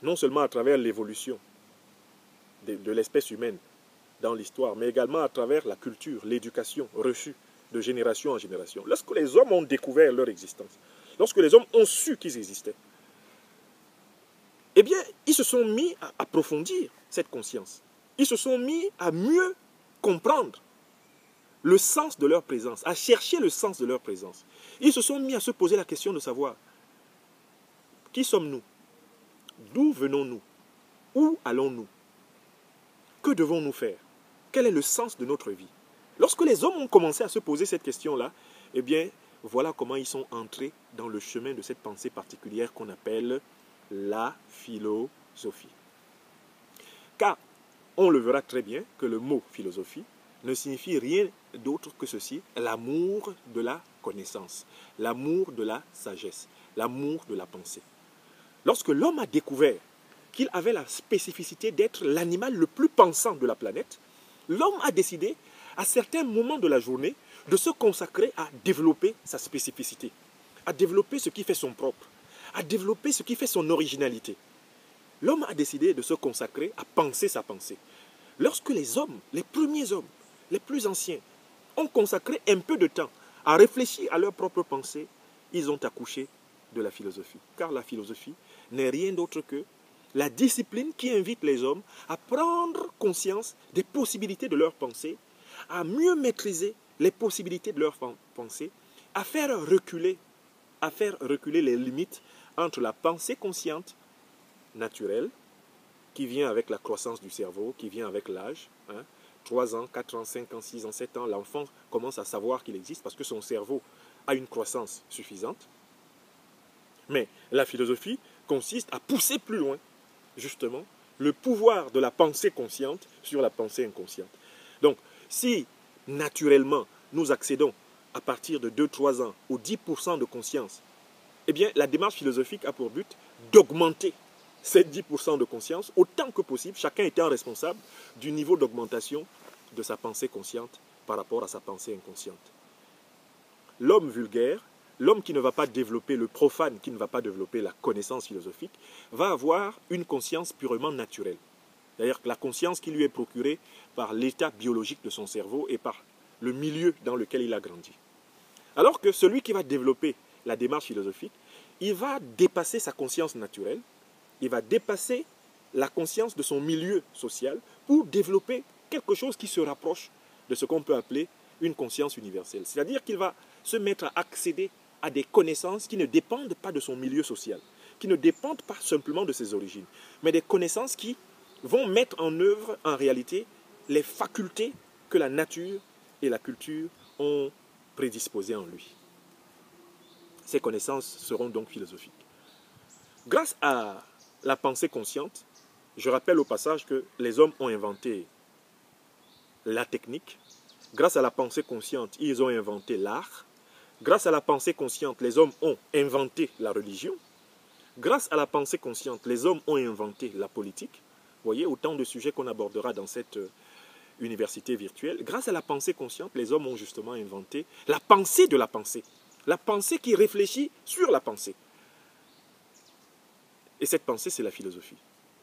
non seulement à travers l'évolution de l'espèce humaine dans l'histoire, mais également à travers la culture, l'éducation reçue de génération en génération. Lorsque les hommes ont découvert leur existence, lorsque les hommes ont su qu'ils existaient, eh bien, ils se sont mis à approfondir cette conscience. Ils se sont mis à mieux comprendre le sens de leur présence, à chercher le sens de leur présence. Ils se sont mis à se poser la question de savoir qui sommes-nous? D'où venons-nous? Où allons-nous? Que devons-nous faire? Quel est le sens de notre vie? Lorsque les hommes ont commencé à se poser cette question-là, eh bien, voilà comment ils sont entrés dans le chemin de cette pensée particulière qu'on appelle la philosophie. Car, on le verra très bien que le mot philosophie ne signifie rien d'autre que ceci, l'amour de la connaissance, l'amour de la sagesse, l'amour de la pensée. Lorsque l'homme a découvert qu'il avait la spécificité d'être l'animal le plus pensant de la planète, l'homme a décidé, à certains moments de la journée, de se consacrer à développer sa spécificité, à développer ce qui fait son propre, à développer ce qui fait son originalité. L'homme a décidé de se consacrer à penser sa pensée. Lorsque les hommes, les premiers hommes, les plus anciens, ont consacré un peu de temps à réfléchir à leur propre pensée, ils ont accouché de la philosophie. Car la philosophie n'est rien d'autre que la discipline qui invite les hommes à prendre conscience des possibilités de leur pensée, à mieux maîtriser les possibilités de leur pensée, à faire reculer les limites entre la pensée consciente naturelle, qui vient avec la croissance du cerveau, qui vient avec l'âge. 3 ans, 4 ans, 5 ans, 6 ans, 7 ans, l'enfant commence à savoir qu'il existe parce que son cerveau a une croissance suffisante. Mais la philosophie consiste à pousser plus loin, justement, le pouvoir de la pensée consciente sur la pensée inconsciente. Donc, si naturellement nous accédons à partir de 2-3 ans aux 10% de conscience, eh bien, la démarche philosophique a pour but d'augmenter ces 10% de conscience autant que possible, chacun étant responsable du niveau d'augmentation de sa pensée consciente par rapport à sa pensée inconsciente. L'homme vulgaire, l'homme qui ne va pas développer le profane, qui ne va pas développer la connaissance philosophique, va avoir une conscience purement naturelle. C'est-à-dire que la conscience qui lui est procurée par l'état biologique de son cerveau et par le milieu dans lequel il a grandi. Alors que celui qui va développer la démarche philosophique, il va dépasser sa conscience naturelle, il va dépasser la conscience de son milieu social pour développer quelque chose qui se rapproche de ce qu'on peut appeler une conscience universelle. C'est-à-dire qu'il va se mettre à accéder à des connaissances qui ne dépendent pas de son milieu social, qui ne dépendent pas simplement de ses origines, mais des connaissances qui vont mettre en œuvre, en réalité, les facultés que la nature et la culture ont prédisposées en lui. Ces connaissances seront donc philosophiques. Grâce à la pensée consciente, je rappelle au passage que les hommes ont inventé la technique. Grâce à la pensée consciente, ils ont inventé l'art. Grâce à la pensée consciente, les hommes ont inventé la religion. grâce à la pensée consciente, les hommes ont inventé la politique. Vous voyez, autant de sujets qu'on abordera dans cette université virtuelle. Grâce à la pensée consciente, les hommes ont justement inventé la pensée de la pensée. La pensée qui réfléchit sur la pensée. Et cette pensée, c'est la philosophie.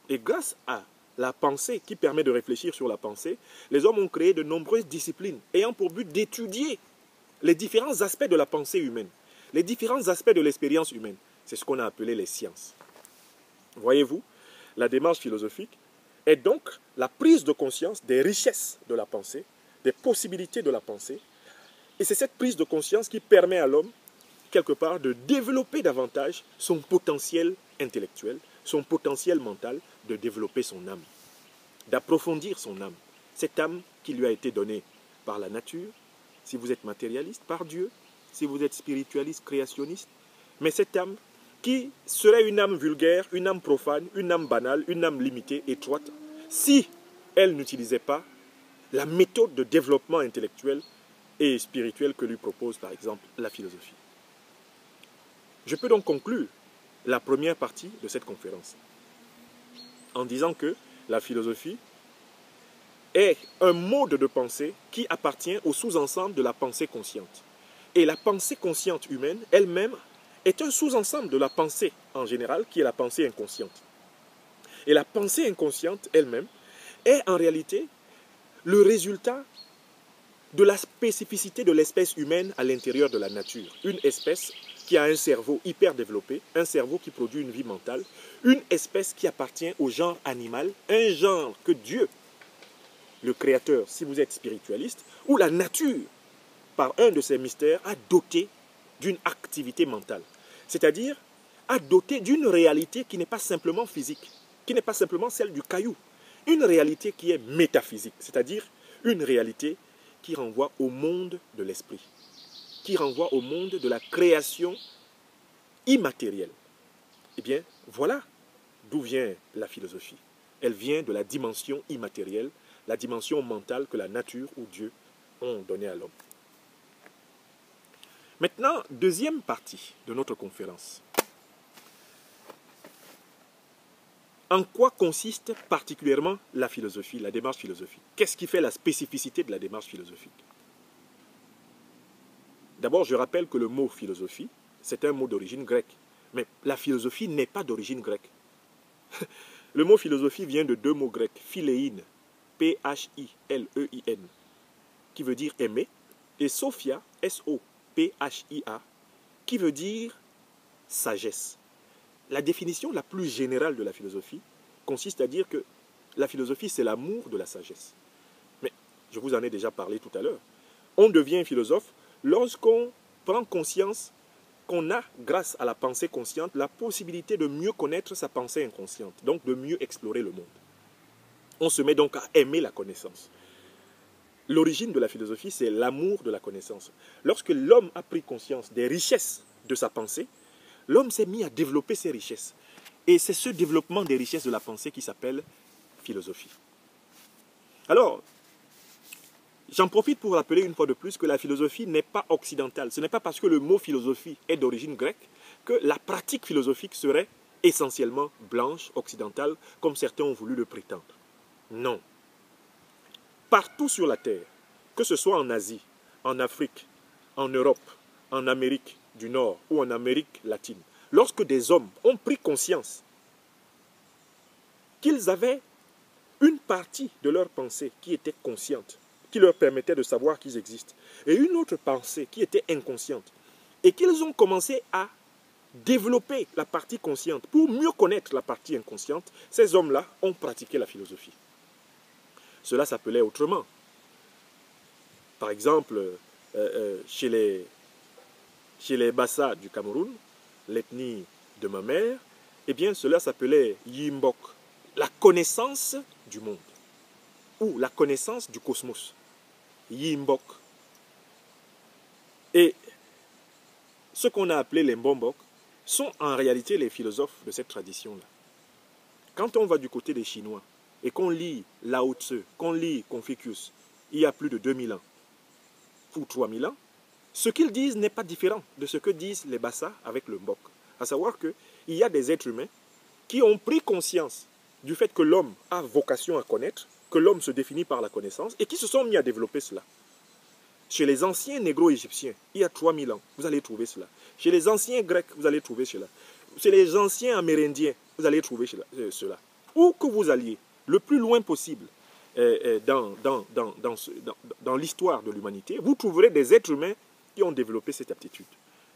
Et grâce à la pensée qui permet de réfléchir sur la pensée, les hommes ont créé de nombreuses disciplines ayant pour but d'étudier les différents aspects de la pensée humaine, les différents aspects de l'expérience humaine. C'est ce qu'on a appelé les sciences. Voyez-vous, la démarche philosophique est donc la prise de conscience des richesses de la pensée, des possibilités de la pensée. Et c'est cette prise de conscience qui permet à l'homme, quelque part, de développer davantage son potentiel intellectuel, son potentiel mental, de développer son âme, d'approfondir son âme. Cette âme qui lui a été donnée par la nature, si vous êtes matérialiste, par Dieu, si vous êtes spiritualiste, créationniste, mais cette âme qui serait une âme vulgaire, une âme profane, une âme banale, une âme limitée, étroite, si elle n'utilisait pas la méthode de développement intellectuel et spirituel que lui propose par exemple la philosophie. Je peux donc conclure la première partie de cette conférence en disant que la philosophie est un mode de pensée qui appartient au sous-ensemble de la pensée consciente. Et la pensée consciente humaine elle-même est un sous-ensemble de la pensée en général qui est la pensée inconsciente. Et la pensée inconsciente elle-même est en réalité le résultat de la spécificité de l'espèce humaine à l'intérieur de la nature. Une espèce qui a un cerveau hyper développé, un cerveau qui produit une vie mentale, une espèce qui appartient au genre animal, un genre que Dieu, le Créateur, si vous êtes spiritualiste, ou la nature, par un de ses mystères, a doté d'une activité mentale. C'est-à-dire, a doté d'une réalité qui n'est pas simplement physique, qui n'est pas simplement celle du caillou. Une réalité qui est métaphysique, c'est-à-dire une réalité qui renvoie au monde de l'esprit, qui renvoie au monde de la création immatérielle. Eh bien, voilà d'où vient la philosophie. Elle vient de la dimension immatérielle, la dimension mentale que la nature ou Dieu ont donnée à l'homme. Maintenant, deuxième partie de notre conférence. En quoi consiste particulièrement la philosophie, la démarche philosophique? Qu'est-ce qui fait la spécificité de la démarche philosophique? D'abord, je rappelle que le mot philosophie, c'est un mot d'origine grecque. Mais la philosophie n'est pas d'origine grecque. Le mot philosophie vient de deux mots grecs, philéin, P-H-I-L-E-I-N, qui veut dire aimer, et sophia, S-O-P-H-I-A, qui veut dire sagesse. La définition la plus générale de la philosophie consiste à dire que la philosophie, c'est l'amour de la sagesse. Mais je vous en ai déjà parlé tout à l'heure. On devient philosophe lorsqu'on prend conscience qu'on a, grâce à la pensée consciente, la possibilité de mieux connaître sa pensée inconsciente, donc de mieux explorer le monde. On se met donc à aimer la connaissance. L'origine de la philosophie, c'est l'amour de la connaissance. Lorsque l'homme a pris conscience des richesses de sa pensée, l'homme s'est mis à développer ces richesses. Et c'est ce développement des richesses de la pensée qui s'appelle philosophie. Alors, j'en profite pour rappeler une fois de plus que la philosophie n'est pas occidentale. Ce n'est pas parce que le mot philosophie est d'origine grecque que la pratique philosophique serait essentiellement blanche, occidentale, comme certains ont voulu le prétendre. Non. Partout sur la Terre, que ce soit en Asie, en Afrique, en Europe, en Amérique du Nord ou en Amérique latine, lorsque des hommes ont pris conscience qu'ils avaient une partie de leur pensée qui était consciente, qui leur permettait de savoir qu'ils existent, et une autre pensée qui était inconsciente, et qu'ils ont commencé à développer la partie consciente pour mieux connaître la partie inconsciente, ces hommes-là ont pratiqué la philosophie. Cela s'appelait autrement. Par exemple, chez les Bassa du Cameroun, l'ethnie de ma mère, eh bien cela s'appelait Yimbok, la connaissance du monde, ou la connaissance du cosmos. Yimbok. Et ce qu'on a appelé les Mbombok sont en réalité les philosophes de cette tradition-là. Quand on va du côté des Chinois et qu'on lit Lao Tzu, qu'on lit Confucius, il y a plus de 2000 ans ou 3000 ans, ce qu'ils disent n'est pas différent de ce que disent les Bassa avec le Mbok. À savoir qu'il y a des êtres humains qui ont pris conscience du fait que l'homme a vocation à connaître, que l'homme se définit par la connaissance, et qui se sont mis à développer cela. Chez les anciens négro-égyptiens, il y a 3000 ans, vous allez trouver cela. Chez les anciens grecs, vous allez trouver cela. Chez les anciens amérindiens, vous allez trouver cela. Où que vous alliez, le plus loin possible dans l'histoire de l'humanité, vous trouverez des êtres humains qui ont développé cette aptitude.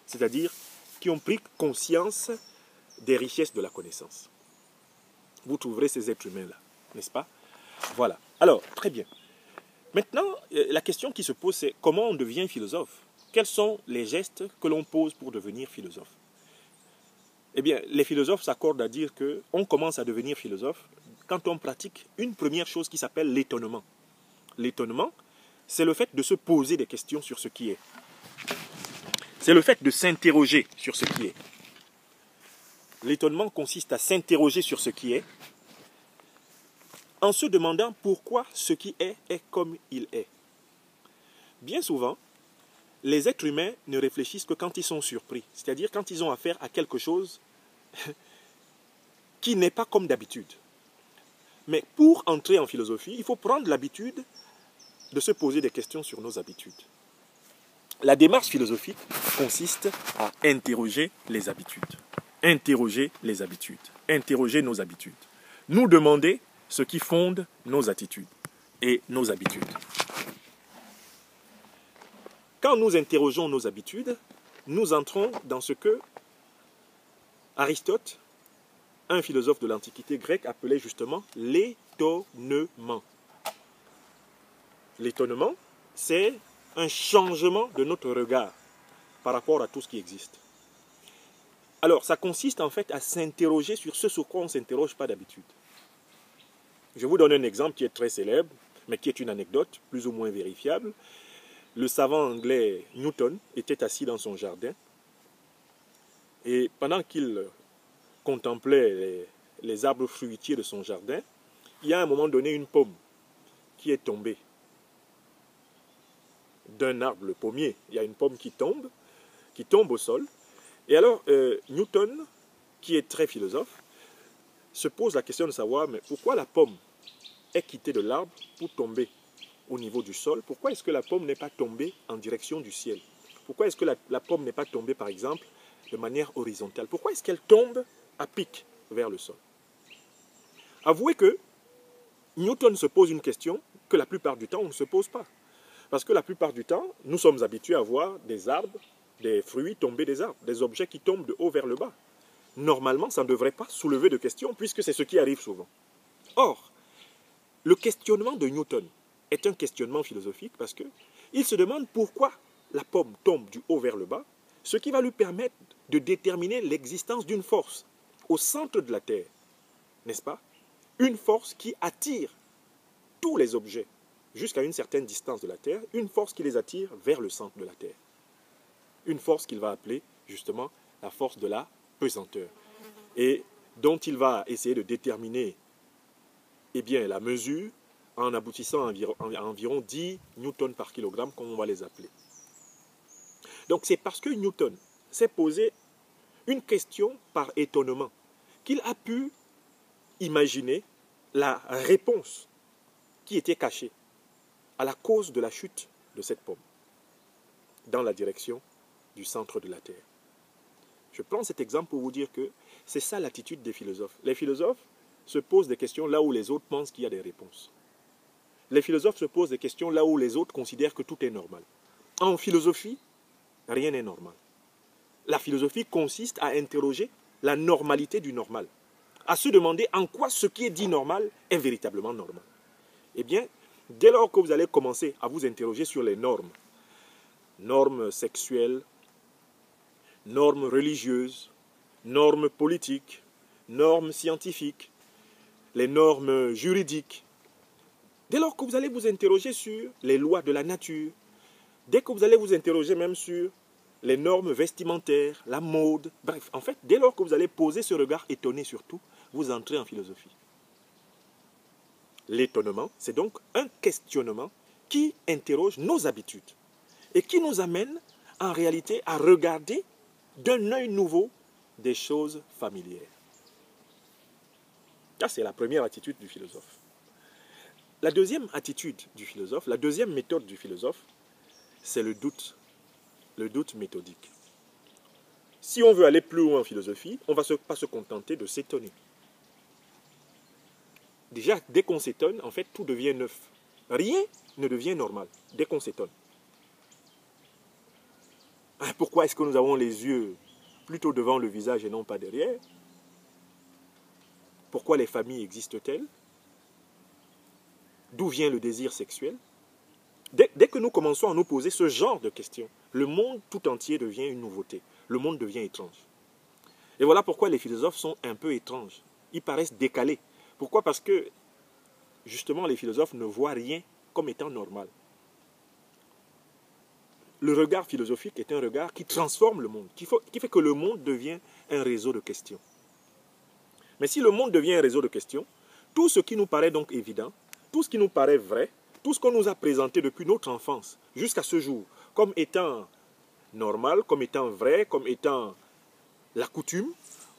C'est-à-dire qui ont pris conscience des richesses de la connaissance. Vous trouverez ces êtres humains-là, n'est-ce pas? Voilà. Alors, très bien. Maintenant, la question qui se pose, c'est comment on devient philosophe? Quels sont les gestes que l'on pose pour devenir philosophe? Eh bien, les philosophes s'accordent à dire qu'on commence à devenir philosophe quand on pratique une première chose qui s'appelle l'étonnement. L'étonnement, c'est le fait de se poser des questions sur ce qui est. C'est le fait de s'interroger sur ce qui est. L'étonnement consiste à s'interroger sur ce qui est, en se demandant pourquoi ce qui est comme il est. Bien souvent, les êtres humains ne réfléchissent que quand ils sont surpris, c'est-à-dire quand ils ont affaire à quelque chose qui n'est pas comme d'habitude. Mais pour entrer en philosophie, il faut prendre l'habitude de se poser des questions sur nos habitudes. La démarche philosophique consiste à interroger les habitudes. Interroger les habitudes. Interroger nos habitudes. Nous demander ce qui fonde nos attitudes et nos habitudes. Quand nous interrogeons nos habitudes, nous entrons dans ce que Aristote, un philosophe de l'Antiquité grecque, appelait justement l'étonnement. L'étonnement, c'est un changement de notre regard par rapport à tout ce qui existe. Alors, ça consiste en fait à s'interroger sur ce sur quoi on ne s'interroge pas d'habitude. Je vous donne un exemple qui est très célèbre, mais qui est une anecdote plus ou moins vérifiable. Le savant anglais Newton était assis dans son jardin et pendant qu'il contemplait les arbres fruitiers de son jardin, il y a à un moment donné une pomme qui est tombée d'un arbre, le pommier. Il y a une pomme qui tombe au sol. Et alors Newton, qui est très philosophe, se pose la question de savoir mais pourquoi la pomme est quittée de l'arbre pour tomber au niveau du sol. Pourquoi est-ce que la pomme n'est pas tombée en direction du ciel? Pourquoi est-ce que la pomme n'est pas tombée, par exemple, de manière horizontale? Pourquoi est-ce qu'elle tombe à pic vers le sol? Avouez que Newton se pose une question que la plupart du temps, on ne se pose pas. Parce que la plupart du temps, nous sommes habitués à voir des arbres, des fruits tomber des arbres, des objets qui tombent de haut vers le bas. Normalement, ça ne devrait pas soulever de questions, puisque c'est ce qui arrive souvent. Or, le questionnement de Newton est un questionnement philosophique parce qu'il se demande pourquoi la pomme tombe du haut vers le bas, ce qui va lui permettre de déterminer l'existence d'une force au centre de la Terre, n'est-ce pas? Une force qui attire tous les objets jusqu'à une certaine distance de la Terre, une force qui les attire vers le centre de la Terre. Une force qu'il va appeler justement la force de la pesanteur et dont il va essayer de déterminer la mesure en aboutissant à environ 10 newtons par kilogramme, comme on va les appeler. Donc c'est parce que Newton s'est posé une question par étonnement qu'il a pu imaginer la réponse qui était cachée à la cause de la chute de cette pomme dans la direction du centre de la Terre. Je prends cet exemple pour vous dire que c'est ça l'attitude des philosophes. Les philosophes se posent des questions là où les autres pensent qu'il y a des réponses. Les philosophes se posent des questions là où les autres considèrent que tout est normal. En philosophie, rien n'est normal. La philosophie consiste à interroger la normalité du normal, à se demander en quoi ce qui est dit normal est véritablement normal. Eh bien, dès lors que vous allez commencer à vous interroger sur les normes, normes sexuelles, normes religieuses, normes politiques, normes scientifiques, les normes juridiques, dès lors que vous allez vous interroger sur les lois de la nature, dès que vous allez vous interroger même sur les normes vestimentaires, la mode, bref, en fait, dès lors que vous allez poser ce regard étonné sur tout, vous entrez en philosophie. L'étonnement, c'est donc un questionnement qui interroge nos habitudes et qui nous amène en réalité à regarder d'un œil nouveau des choses familières. Ça, c'est la première attitude du philosophe. La deuxième attitude du philosophe, la deuxième méthode du philosophe, c'est le doute méthodique. Si on veut aller plus loin en philosophie, on ne va pas se contenter de s'étonner. Déjà, dès qu'on s'étonne, en fait, tout devient neuf. Rien ne devient normal dès qu'on s'étonne. Pourquoi est-ce que nous avons les yeux plutôt devant le visage et non pas derrière? Pourquoi les familles existent-elles? D'où vient le désir sexuel? Dès que nous commençons à nous poser ce genre de questions, le monde tout entier devient une nouveauté. Le monde devient étrange. Et voilà pourquoi les philosophes sont un peu étranges. Ils paraissent décalés. Pourquoi? Parce que, justement, les philosophes ne voient rien comme étant normal. Le regard philosophique est un regard qui transforme le monde, qui fait que le monde devient un réseau de questions. Mais si le monde devient un réseau de questions, tout ce qui nous paraît donc évident, tout ce qui nous paraît vrai, tout ce qu'on nous a présenté depuis notre enfance jusqu'à ce jour, comme étant normal, comme étant vrai, comme étant la coutume,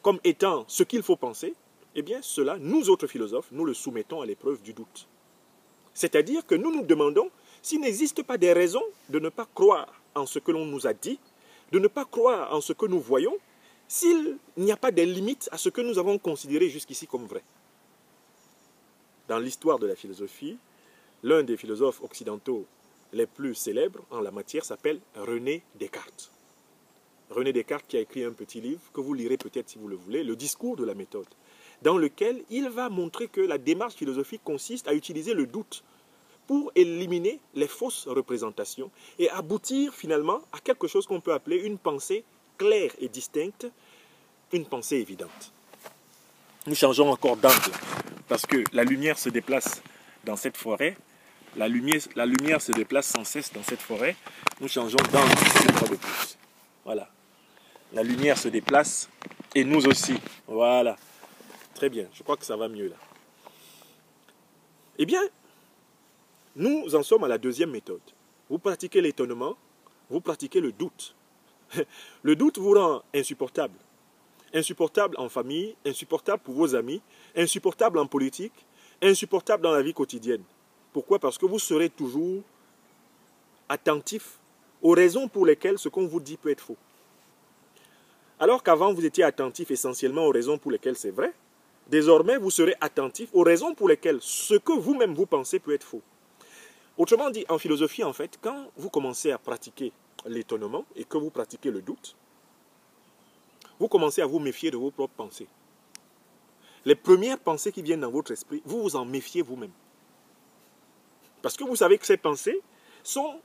comme étant ce qu'il faut penser, eh bien cela, nous autres philosophes, nous le soumettons à l'épreuve du doute. C'est-à-dire que nous nous demandons s'il n'existe pas des raisons de ne pas croire en ce que l'on nous a dit, de ne pas croire en ce que nous voyons, s'il n'y a pas des limites à ce que nous avons considéré jusqu'ici comme vrai. Dans l'histoire de la philosophie, l'un des philosophes occidentaux les plus célèbres en la matière s'appelle René Descartes. René Descartes qui a écrit un petit livre que vous lirez peut-être si vous le voulez, Le discours de la méthode, dans lequel il va montrer que la démarche philosophique consiste à utiliser le doute pour éliminer les fausses représentations et aboutir finalement à quelque chose qu'on peut appeler une pensée claire et distincte, une pensée évidente. Nous changeons encore d'angle parce que la lumière se déplace dans cette forêt, la lumière se déplace sans cesse dans cette forêt, nous changeons d'angle une fois de plus. Voilà. La lumière se déplace et nous aussi. Voilà. Très bien, je crois que ça va mieux là. Eh bien, nous en sommes à la deuxième méthode. Vous pratiquez l'étonnement, vous pratiquez le doute. Le doute vous rend insupportable. Insupportable en famille, insupportable pour vos amis, insupportable en politique, insupportable dans la vie quotidienne. Pourquoi? Parce que vous serez toujours attentif aux raisons pour lesquelles ce qu'on vous dit peut être faux. Alors qu'avant, vous étiez attentif essentiellement aux raisons pour lesquelles c'est vrai, désormais, vous serez attentif aux raisons pour lesquelles ce que vous-même vous pensez peut être faux. Autrement dit, en philosophie, en fait, quand vous commencez à pratiquer l'étonnement et que vous pratiquez le doute, vous commencez à vous méfier de vos propres pensées. Les premières pensées qui viennent dans votre esprit, vous vous en méfiez vous-même. Parce que vous savez que ces pensées sont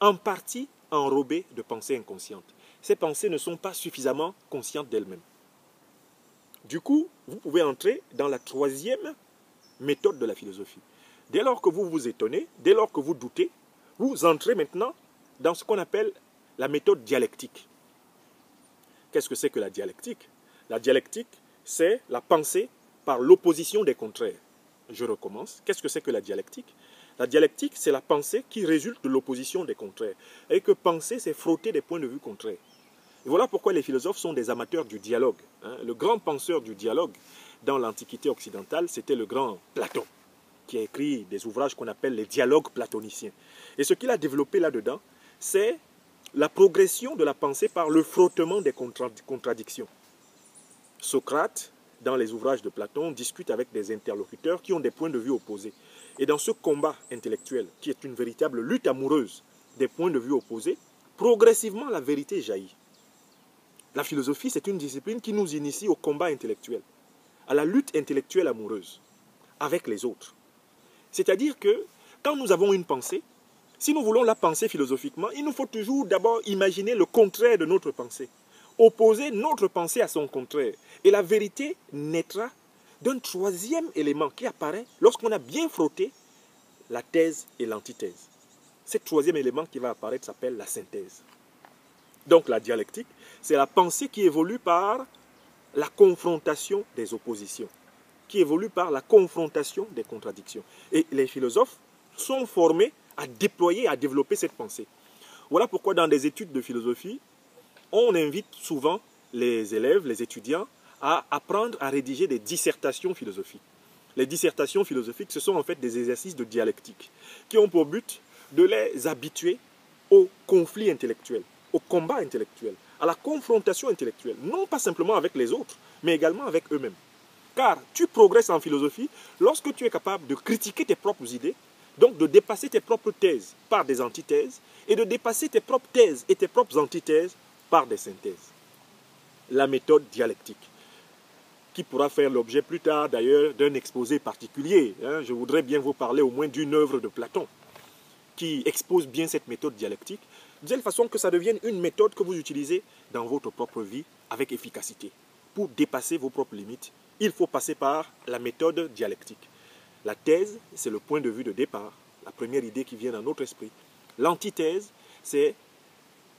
en partie enrobées de pensées inconscientes. Ces pensées ne sont pas suffisamment conscientes d'elles-mêmes. Du coup, vous pouvez entrer dans la troisième méthode de la philosophie. Dès lors que vous vous étonnez, dès lors que vous doutez, vous entrez maintenant dans ce qu'on appelle la méthode dialectique. Qu'est-ce que c'est que la dialectique? La dialectique, c'est la pensée par l'opposition des contraires. Je recommence. Qu'est-ce que c'est que la dialectique? La dialectique, c'est la pensée qui résulte de l'opposition des contraires. Et que penser, c'est frotter des points de vue contraires. Et voilà pourquoi les philosophes sont des amateurs du dialogue. Le grand penseur du dialogue dans l'Antiquité occidentale, c'était le grand Platon, qui a écrit des ouvrages qu'on appelle les dialogues platoniciens. Et ce qu'il a développé là-dedans, c'est la progression de la pensée par le frottement des contradictions. Socrate, dans les ouvrages de Platon, discute avec des interlocuteurs qui ont des points de vue opposés. Et dans ce combat intellectuel, qui est une véritable lutte amoureuse des points de vue opposés, progressivement la vérité jaillit. La philosophie, c'est une discipline qui nous initie au combat intellectuel, à la lutte intellectuelle amoureuse avec les autres. C'est-à-dire que quand nous avons une pensée, si nous voulons la penser philosophiquement, il nous faut toujours d'abord imaginer le contraire de notre pensée, opposer notre pensée à son contraire. Et la vérité naîtra d'un troisième élément qui apparaît lorsqu'on a bien frotté la thèse et l'antithèse. Ce troisième élément qui va apparaître s'appelle la synthèse. Donc la dialectique, c'est la pensée qui évolue par la confrontation des oppositions, qui évolue par la confrontation des contradictions. Et les philosophes sont formés à déployer, à développer cette pensée. Voilà pourquoi dans des études de philosophie, on invite souvent les élèves, les étudiants, à apprendre à rédiger des dissertations philosophiques. Les dissertations philosophiques, ce sont en fait des exercices de dialectique qui ont pour but de les habituer au conflit intellectuel, au combat intellectuel, à la confrontation intellectuelle, non pas simplement avec les autres, mais également avec eux-mêmes. Car tu progresses en philosophie lorsque tu es capable de critiquer tes propres idées, donc de dépasser tes propres thèses par des antithèses, et de dépasser tes propres thèses et tes propres antithèses par des synthèses. La méthode dialectique, qui pourra faire l'objet plus tard d'ailleurs d'un exposé particulier. Je voudrais bien vous parler au moins d'une œuvre de Platon, qui expose bien cette méthode dialectique, de telle façon que ça devienne une méthode que vous utilisez dans votre propre vie avec efficacité. Pour dépasser vos propres limites, il faut passer par la méthode dialectique. La thèse, c'est le point de vue de départ, la première idée qui vient dans notre esprit. L'antithèse, c'est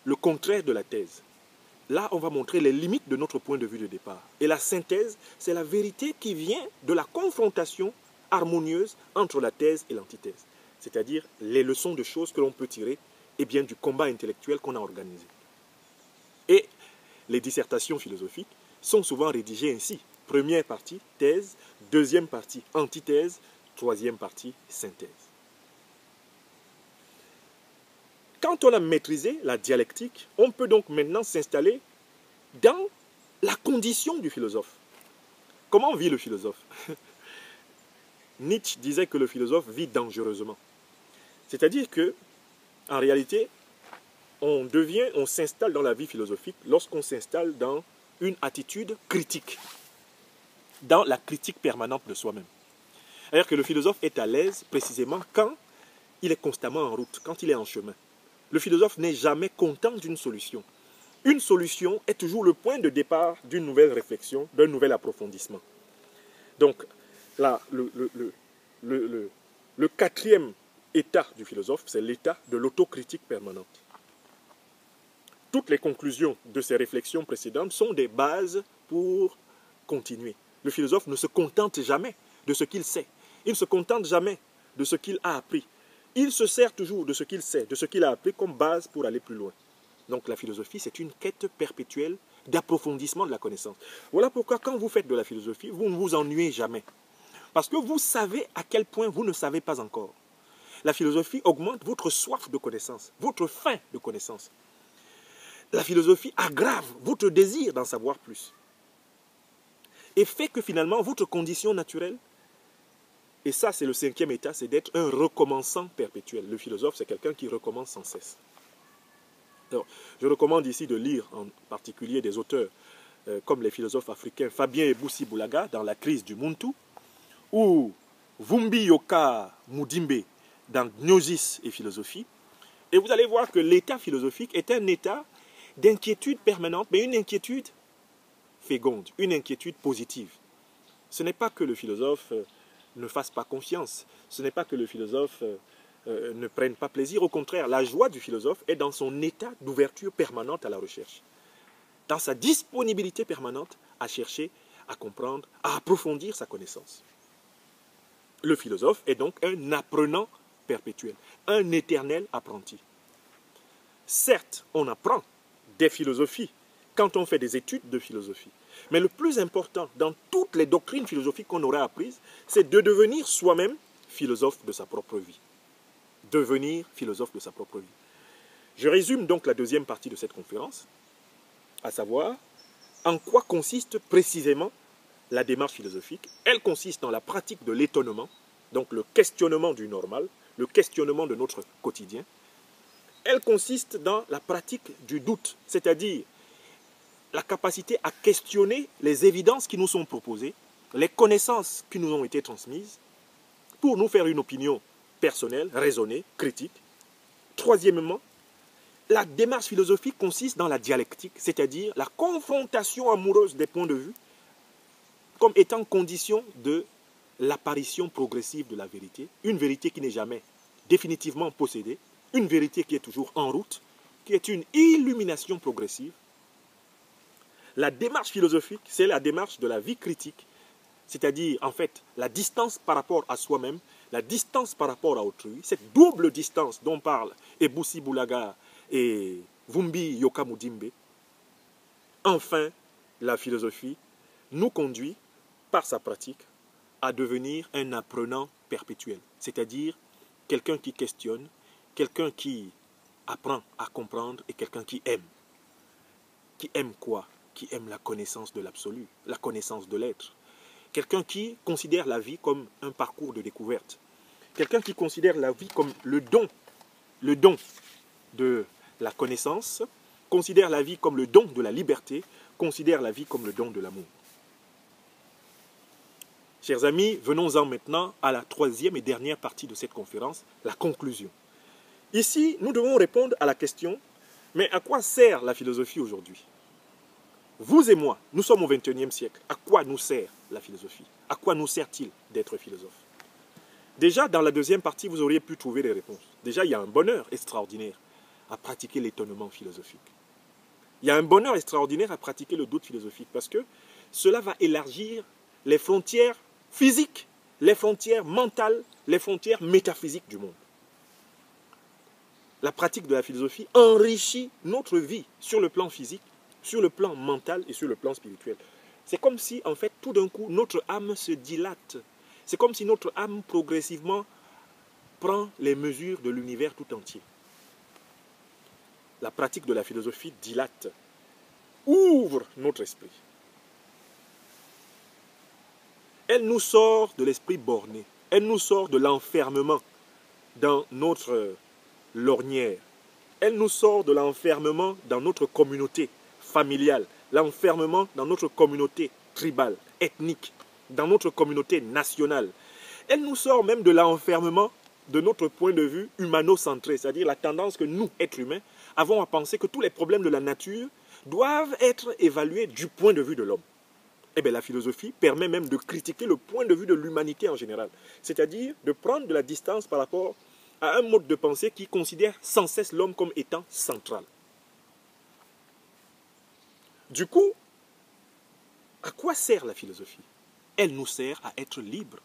le contraire de la thèse. Là, on va montrer les limites de notre point de vue de départ. Et la synthèse, c'est la vérité qui vient de la confrontation harmonieuse entre la thèse et l'antithèse. C'est-à-dire les leçons de choses que l'on peut tirer du combat intellectuel qu'on a organisé. Et les dissertations philosophiques sont souvent rédigées ainsi. Première partie, thèse. Deuxième partie, antithèse. Troisième partie, synthèse. Quand on a maîtrisé la dialectique, on peut donc maintenant s'installer dans la condition du philosophe. Comment vit le philosophe? Nietzsche disait que le philosophe vit dangereusement. C'est-à-dire que, en réalité, on s'installe dans la vie philosophique lorsqu'on s'installe dans une attitude critique, dans la critique permanente de soi-même. C'est-à-dire que le philosophe est à l'aise précisément quand il est constamment en route, quand il est en chemin. Le philosophe n'est jamais content d'une solution. Une solution est toujours le point de départ d'une nouvelle réflexion, d'un nouvel approfondissement. Donc, là, le quatrième état du philosophe, c'est l'état de l'autocritique permanente. Toutes les conclusions de ces réflexions précédentes sont des bases pour continuer. Le philosophe ne se contente jamais de ce qu'il sait. Il ne se contente jamais de ce qu'il a appris. Il se sert toujours de ce qu'il sait, de ce qu'il a appris comme base pour aller plus loin. Donc la philosophie, c'est une quête perpétuelle d'approfondissement de la connaissance. Voilà pourquoi quand vous faites de la philosophie, vous ne vous ennuyez jamais. Parce que vous savez à quel point vous ne savez pas encore. La philosophie augmente votre soif de connaissance, votre faim de connaissance. La philosophie aggrave votre désir d'en savoir plus. Et fait que finalement, votre condition naturelle, et ça c'est le cinquième état, c'est d'être un recommençant perpétuel. Le philosophe, c'est quelqu'un qui recommence sans cesse. Alors, je recommande ici de lire en particulier des auteurs comme les philosophes africains Fabien Ebousi-Boulaga dans La crise du Muntu, ou Vumbi Yoka Mudimbe dans Gnosis et philosophie. Et vous allez voir que l'état philosophique est un état d'inquiétude permanente, mais une inquiétude féconde, une inquiétude positive. Ce n'est pas que le philosophe ne fasse pas confiance, ce n'est pas que le philosophe ne prenne pas plaisir. Au contraire, la joie du philosophe est dans son état d'ouverture permanente à la recherche, dans sa disponibilité permanente à chercher, à comprendre, à approfondir sa connaissance. Le philosophe est donc un apprenant perpétuel, un éternel apprenti. Certes, on apprend des philosophies quand on fait des études de philosophie. Mais le plus important dans toutes les doctrines philosophiques qu'on aurait apprises, c'est de devenir soi-même philosophe de sa propre vie. Devenir philosophe de sa propre vie. Je résume donc la deuxième partie de cette conférence, à savoir en quoi consiste précisément la démarche philosophique. Elle consiste dans la pratique de l'étonnement, donc le questionnement du normal, le questionnement de notre quotidien. Elle consiste dans la pratique du doute, c'est-à-dire la capacité à questionner les évidences qui nous sont proposées, les connaissances qui nous ont été transmises, pour nous faire une opinion personnelle, raisonnée, critique. Troisièmement, la démarche philosophique consiste dans la dialectique, c'est-à-dire la confrontation amoureuse des points de vue, comme étant condition de l'apparition progressive de la vérité, une vérité qui n'est jamais définitivement possédée, une vérité qui est toujours en route, qui est une illumination progressive. La démarche philosophique, c'est la démarche de la vie critique, c'est-à-dire en fait la distance par rapport à soi-même, la distance par rapport à autrui, cette double distance dont parlent Ebousi Boulaga et Vumbi Yoka Mudimbe. Enfin, la philosophie nous conduit, par sa pratique, à devenir un apprenant perpétuel, c'est-à-dire quelqu'un qui questionne, quelqu'un qui apprend à comprendre et quelqu'un qui aime. Qui aime quoi? Qui aime la connaissance de l'absolu, la connaissance de l'être. Quelqu'un qui considère la vie comme un parcours de découverte. Quelqu'un qui considère la vie comme le don de la connaissance, considère la vie comme le don de la liberté, considère la vie comme le don de l'amour. Chers amis, venons-en maintenant à la troisième et dernière partie de cette conférence, la conclusion. Ici, nous devons répondre à la question, mais à quoi sert la philosophie aujourd'hui? Vous et moi, nous sommes au XXIe siècle. À quoi nous sert la philosophie? À quoi nous sert-il d'être philosophe? Déjà, dans la deuxième partie, vous auriez pu trouver des réponses. Déjà, il y a un bonheur extraordinaire à pratiquer l'étonnement philosophique. Il y a un bonheur extraordinaire à pratiquer le doute philosophique parce que cela va élargir les frontières physiques, les frontières mentales, les frontières métaphysiques du monde. La pratique de la philosophie enrichit notre vie sur le plan physique, sur le plan mental et sur le plan spirituel. C'est comme si, en fait, tout d'un coup, notre âme se dilate. C'est comme si notre âme, progressivement, prend les mesures de l'univers tout entier. La pratique de la philosophie dilate, ouvre notre esprit. Elle nous sort de l'esprit borné. Elle nous sort de l'enfermement dans notre lornière. Elle nous sort de l'enfermement dans notre communauté familiale, l'enfermement dans notre communauté tribale, ethnique, dans notre communauté nationale. Elle nous sort même de l'enfermement de notre point de vue humano-centré, c'est-à-dire la tendance que nous, êtres humains, avons à penser que tous les problèmes de la nature doivent être évalués du point de vue de l'homme. Eh bien, la philosophie permet même de critiquer le point de vue de l'humanité en général, c'est-à-dire de prendre de la distance par rapport à un mode de pensée qui considère sans cesse l'homme comme étant central. Du coup, à quoi sert la philosophie? Elle nous sert à être libres.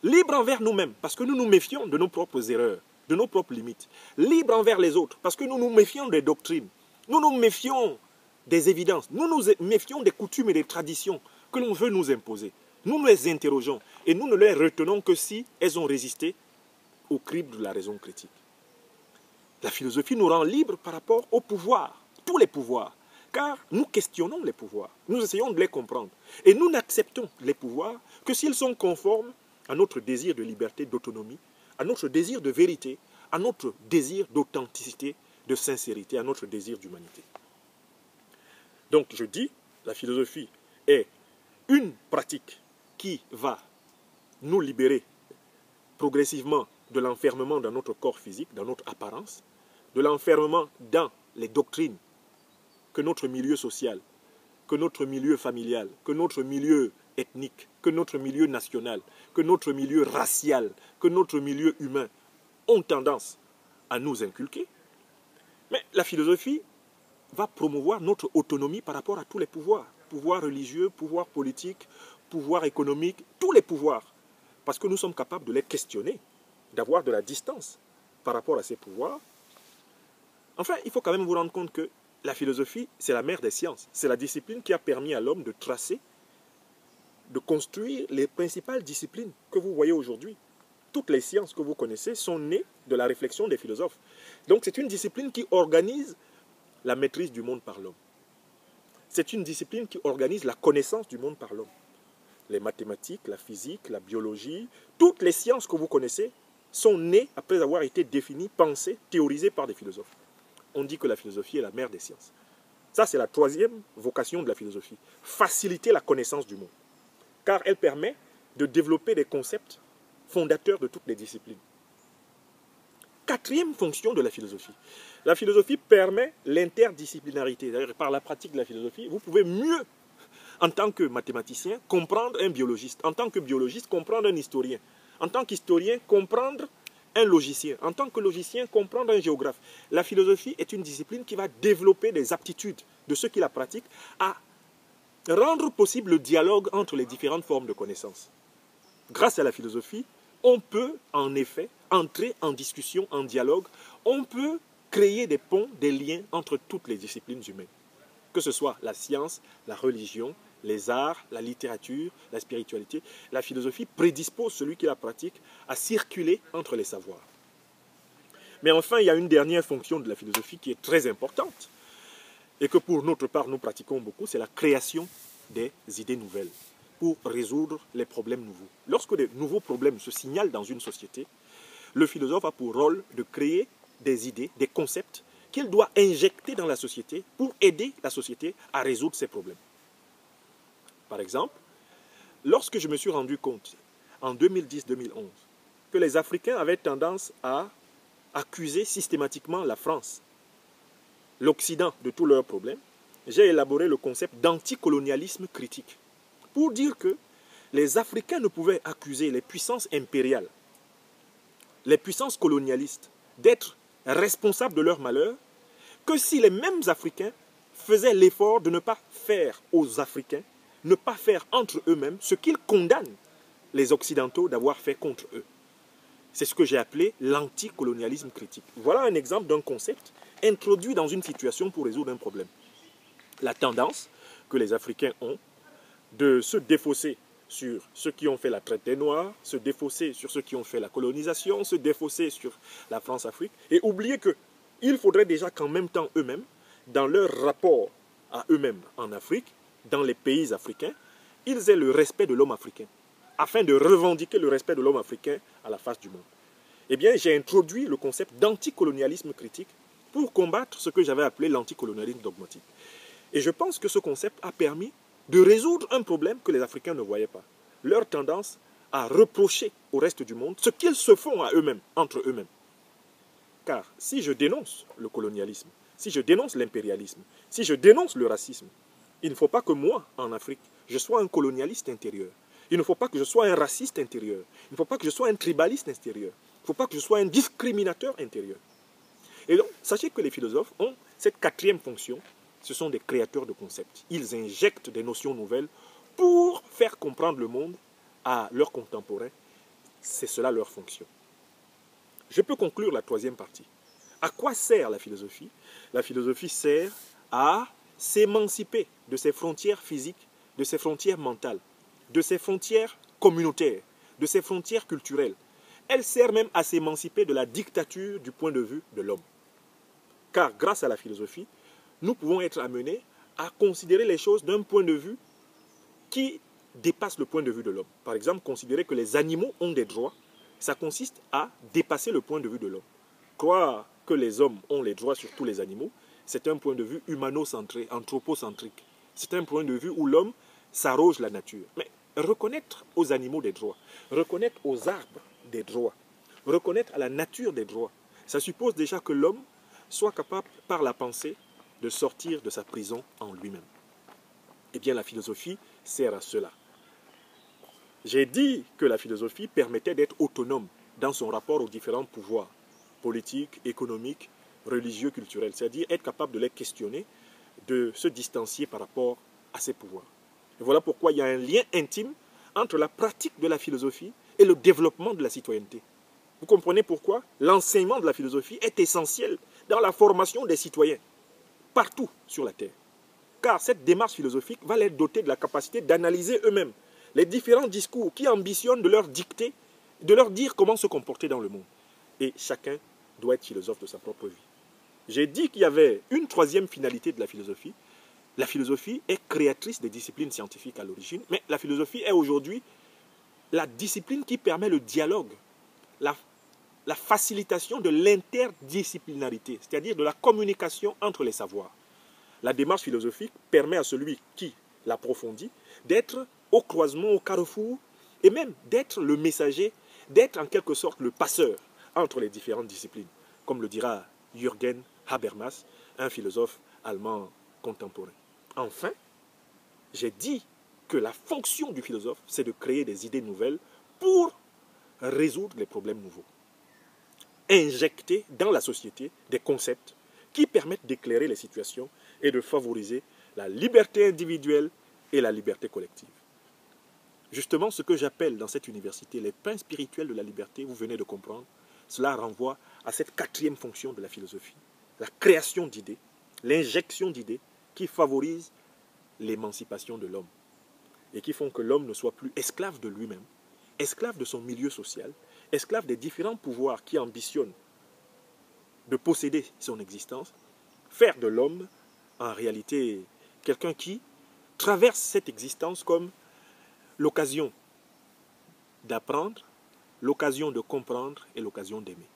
Libres envers nous-mêmes, parce que nous nous méfions de nos propres erreurs, de nos propres limites. Libres envers les autres, parce que nous nous méfions des doctrines. Nous nous méfions des évidences. Nous nous méfions des coutumes et des traditions que l'on veut nous imposer. Nous nous les interrogeons et nous ne les retenons que si elles ont résisté au crible de la raison critique. La philosophie nous rend libres par rapport au pouvoir, tous les pouvoirs, car nous questionnons les pouvoirs, nous essayons de les comprendre. Et nous n'acceptons les pouvoirs que s'ils sont conformes à notre désir de liberté, d'autonomie, à notre désir de vérité, à notre désir d'authenticité, de sincérité, à notre désir d'humanité. Donc je dis, la philosophie est une pratique qui va nous libérer progressivement de l'enfermement dans notre corps physique, dans notre apparence, de l'enfermement dans les doctrines que notre milieu social, que notre milieu familial, que notre milieu ethnique, que notre milieu national, que notre milieu racial, que notre milieu humain ont tendance à nous inculquer. Mais la philosophie va promouvoir notre autonomie par rapport à tous les pouvoirs. Pouvoir religieux, pouvoir politique, pouvoir économique, tous les pouvoirs. Parce que nous sommes capables de les questionner, d'avoir de la distance par rapport à ces pouvoirs. Enfin, il faut quand même vous rendre compte que la philosophie, c'est la mère des sciences. C'est la discipline qui a permis à l'homme de tracer, de construire les principales disciplines que vous voyez aujourd'hui. Toutes les sciences que vous connaissez sont nées de la réflexion des philosophes. Donc c'est une discipline qui organise la maîtrise du monde par l'homme. C'est une discipline qui organise la connaissance du monde par l'homme. Les mathématiques, la physique, la biologie, toutes les sciences que vous connaissez sont nées après avoir été définies, pensées, théorisées par des philosophes. On dit que la philosophie est la mère des sciences. Ça, c'est la troisième vocation de la philosophie. Faciliter la connaissance du monde. Car elle permet de développer des concepts fondateurs de toutes les disciplines. Quatrième fonction de la philosophie. La philosophie permet l'interdisciplinarité. C'est-à-dire, par la pratique de la philosophie, vous pouvez mieux, en tant que mathématicien, comprendre un biologiste. En tant que biologiste, comprendre un historien. En tant qu'historien, comprendre un logicien. En tant que logicien, comprendre un géographe. La philosophie est une discipline qui va développer des aptitudes de ceux qui la pratiquent à rendre possible le dialogue entre les différentes formes de connaissances. Grâce à la philosophie, on peut en effet entrer en discussion, en dialogue. On peut créer des ponts, des liens entre toutes les disciplines humaines. que ce soit la science, la religion, les arts, la littérature, la spiritualité, la philosophie prédispose celui qui la pratique à circuler entre les savoirs. Mais enfin, il y a une dernière fonction de la philosophie qui est très importante et que pour notre part nous pratiquons beaucoup, c'est la création des idées nouvelles pour résoudre les problèmes nouveaux. Lorsque de nouveaux problèmes se signalent dans une société, le philosophe a pour rôle de créer des idées, des concepts qu'il doit injecter dans la société pour aider la société à résoudre ces problèmes. Par exemple, lorsque je me suis rendu compte, en 2010-2011, que les Africains avaient tendance à accuser systématiquement la France, l'Occident, de tous leurs problèmes, j'ai élaboré le concept d'anticolonialisme critique pour dire que les Africains ne pouvaient accuser les puissances impériales, les puissances colonialistes, d'être responsables de leur malheur que si les mêmes Africains faisaient l'effort de ne pas faire aux Africains, ne pas faire entre eux-mêmes ce qu'ils condamnent les Occidentaux d'avoir fait contre eux. C'est ce que j'ai appelé l'anticolonialisme critique. Voilà un exemple d'un concept introduit dans une situation pour résoudre un problème. La tendance que les Africains ont de se défausser sur ceux qui ont fait la traite des Noirs, se défausser sur ceux qui ont fait la colonisation, se défausser sur la France-Afrique, et oublier qu'il faudrait déjà qu'en même temps eux-mêmes, dans leur rapport à eux-mêmes en Afrique, dans les pays africains, ils aient le respect de l'homme africain, afin de revendiquer le respect de l'homme africain à la face du monde. Eh bien, j'ai introduit le concept d'anticolonialisme critique pour combattre ce que j'avais appelé l'anticolonialisme dogmatique. Et je pense que ce concept a permis de résoudre un problème que les Africains ne voyaient pas. Leur tendance à reprocher au reste du monde ce qu'ils se font à eux-mêmes, entre eux-mêmes. Car si je dénonce le colonialisme, si je dénonce l'impérialisme, si je dénonce le racisme, il ne faut pas que moi, en Afrique, je sois un colonialiste intérieur. Il ne faut pas que je sois un raciste intérieur. Il ne faut pas que je sois un tribaliste intérieur. Il ne faut pas que je sois un discriminateur intérieur. Et donc, sachez que les philosophes ont cette quatrième fonction. Ce sont des créateurs de concepts. Ils injectent des notions nouvelles pour faire comprendre le monde à leurs contemporains. C'est cela leur fonction. Je peux conclure la troisième partie. À quoi sert la philosophie? La philosophie sert à s'émanciper de ses frontières physiques, de ses frontières mentales, de ses frontières communautaires, de ses frontières culturelles. Elle sert même à s'émanciper de la dictature du point de vue de l'homme. Car grâce à la philosophie, nous pouvons être amenés à considérer les choses d'un point de vue qui dépasse le point de vue de l'homme. Par exemple, considérer que les animaux ont des droits, ça consiste à dépasser le point de vue de l'homme. Croire que les hommes ont les droits sur tous les animaux, c'est un point de vue humano-centré, anthropocentrique. C'est un point de vue où l'homme s'arroge la nature. Mais reconnaître aux animaux des droits, reconnaître aux arbres des droits, reconnaître à la nature des droits, ça suppose déjà que l'homme soit capable, par la pensée, de sortir de sa prison en lui-même. Eh bien, la philosophie sert à cela. J'ai dit que la philosophie permettait d'être autonome dans son rapport aux différents pouvoirs politiques, économiques, religieux, culturels, c'est-à-dire être capable de les questionner, de se distancier par rapport à ces pouvoirs. Et voilà pourquoi il y a un lien intime entre la pratique de la philosophie et le développement de la citoyenneté. Vous comprenez pourquoi l'enseignement de la philosophie est essentiel dans la formation des citoyens, partout sur la Terre. Car cette démarche philosophique va les doter de la capacité d'analyser eux-mêmes les différents discours qui ambitionnent de leur dicter, de leur dire comment se comporter dans le monde. Et chacun doit être philosophe de sa propre vie. J'ai dit qu'il y avait une troisième finalité de la philosophie. La philosophie est créatrice des disciplines scientifiques à l'origine, mais la philosophie est aujourd'hui la discipline qui permet le dialogue, la facilitation de l'interdisciplinarité, c'est-à-dire de la communication entre les savoirs. La démarche philosophique permet à celui qui l'approfondit d'être au croisement, au carrefour, et même d'être le messager, d'être en quelque sorte le passeur entre les différentes disciplines, comme le dira Jürgen Habermas, un philosophe allemand contemporain. Enfin, j'ai dit que la fonction du philosophe, c'est de créer des idées nouvelles pour résoudre les problèmes nouveaux. Injecter dans la société des concepts qui permettent d'éclairer les situations et de favoriser la liberté individuelle et la liberté collective. Justement, ce que j'appelle dans cette université les pains spirituels de la liberté, vous venez de comprendre, cela renvoie à cette quatrième fonction de la philosophie, la création d'idées, l'injection d'idées qui favorisent l'émancipation de l'homme et qui font que l'homme ne soit plus esclave de lui-même, esclave de son milieu social, esclave des différents pouvoirs qui ambitionnent de posséder son existence, faire de l'homme en réalité quelqu'un qui traverse cette existence comme l'occasion d'apprendre, l'occasion de comprendre et l'occasion d'aimer.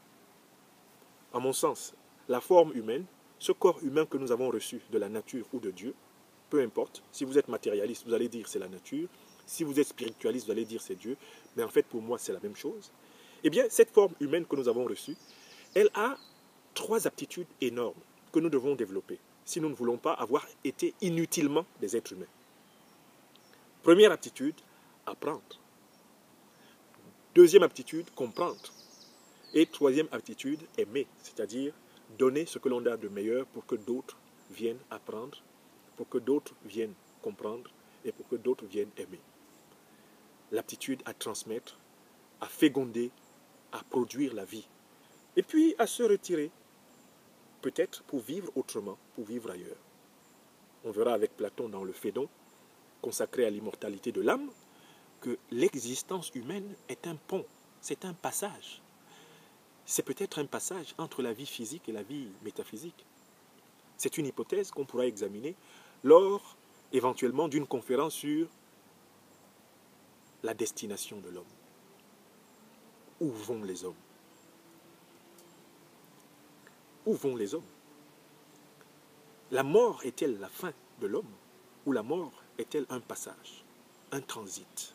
À mon sens, la forme humaine, ce corps humain que nous avons reçu de la nature ou de Dieu, peu importe, si vous êtes matérialiste, vous allez dire c'est la nature, si vous êtes spiritualiste, vous allez dire c'est Dieu, mais en fait pour moi c'est la même chose. Eh bien, cette forme humaine que nous avons reçue, elle a 3 aptitudes énormes que nous devons développer si nous ne voulons pas avoir été inutilement des êtres humains. Première aptitude, apprendre. Deuxième aptitude, comprendre. Et troisième aptitude, aimer, c'est-à-dire donner ce que l'on a de meilleur pour que d'autres viennent apprendre, pour que d'autres viennent comprendre et pour que d'autres viennent aimer. L'aptitude à transmettre, à féconder, à produire la vie. Et puis à se retirer, peut-être pour vivre autrement, pour vivre ailleurs. On verra avec Platon dans le Phédon, consacré à l'immortalité de l'âme, que l'existence humaine est un pont, c'est un passage. C'est peut-être un passage entre la vie physique et la vie métaphysique. C'est une hypothèse qu'on pourra examiner lors, éventuellement, d'une conférence sur la destination de l'homme. Où vont les hommes? Où vont les hommes? La mort est-elle la fin de l'homme? Ou la mort est-elle un passage, un transit?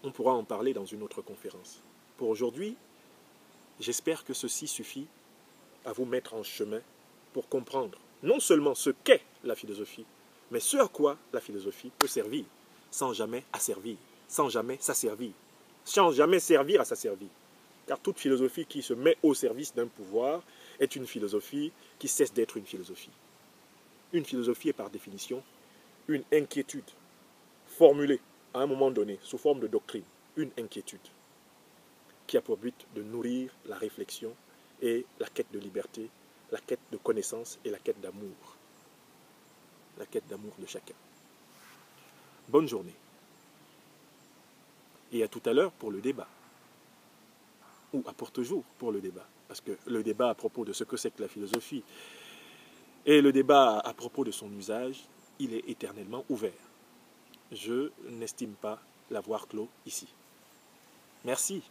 On pourra en parler dans une autre conférence. Pour aujourd'hui, j'espère que ceci suffit à vous mettre en chemin pour comprendre non seulement ce qu'est la philosophie, mais ce à quoi la philosophie peut servir, sans jamais asservir, sans jamais s'asservir, sans jamais servir à s'asservir. Car toute philosophie qui se met au service d'un pouvoir est une philosophie qui cesse d'être une philosophie. Une philosophie est par définition une inquiétude formulée à un moment donné sous forme de doctrine, une inquiétude qui a pour but de nourrir la réflexion et la quête de liberté, la quête de connaissance et la quête d'amour. La quête d'amour de chacun. Bonne journée. Et à tout à l'heure pour le débat. Ou à porte-jour pour le débat. Parce que le débat à propos de ce que c'est que la philosophie et le débat à propos de son usage, il est éternellement ouvert. Je n'estime pas l'avoir clos ici. Merci.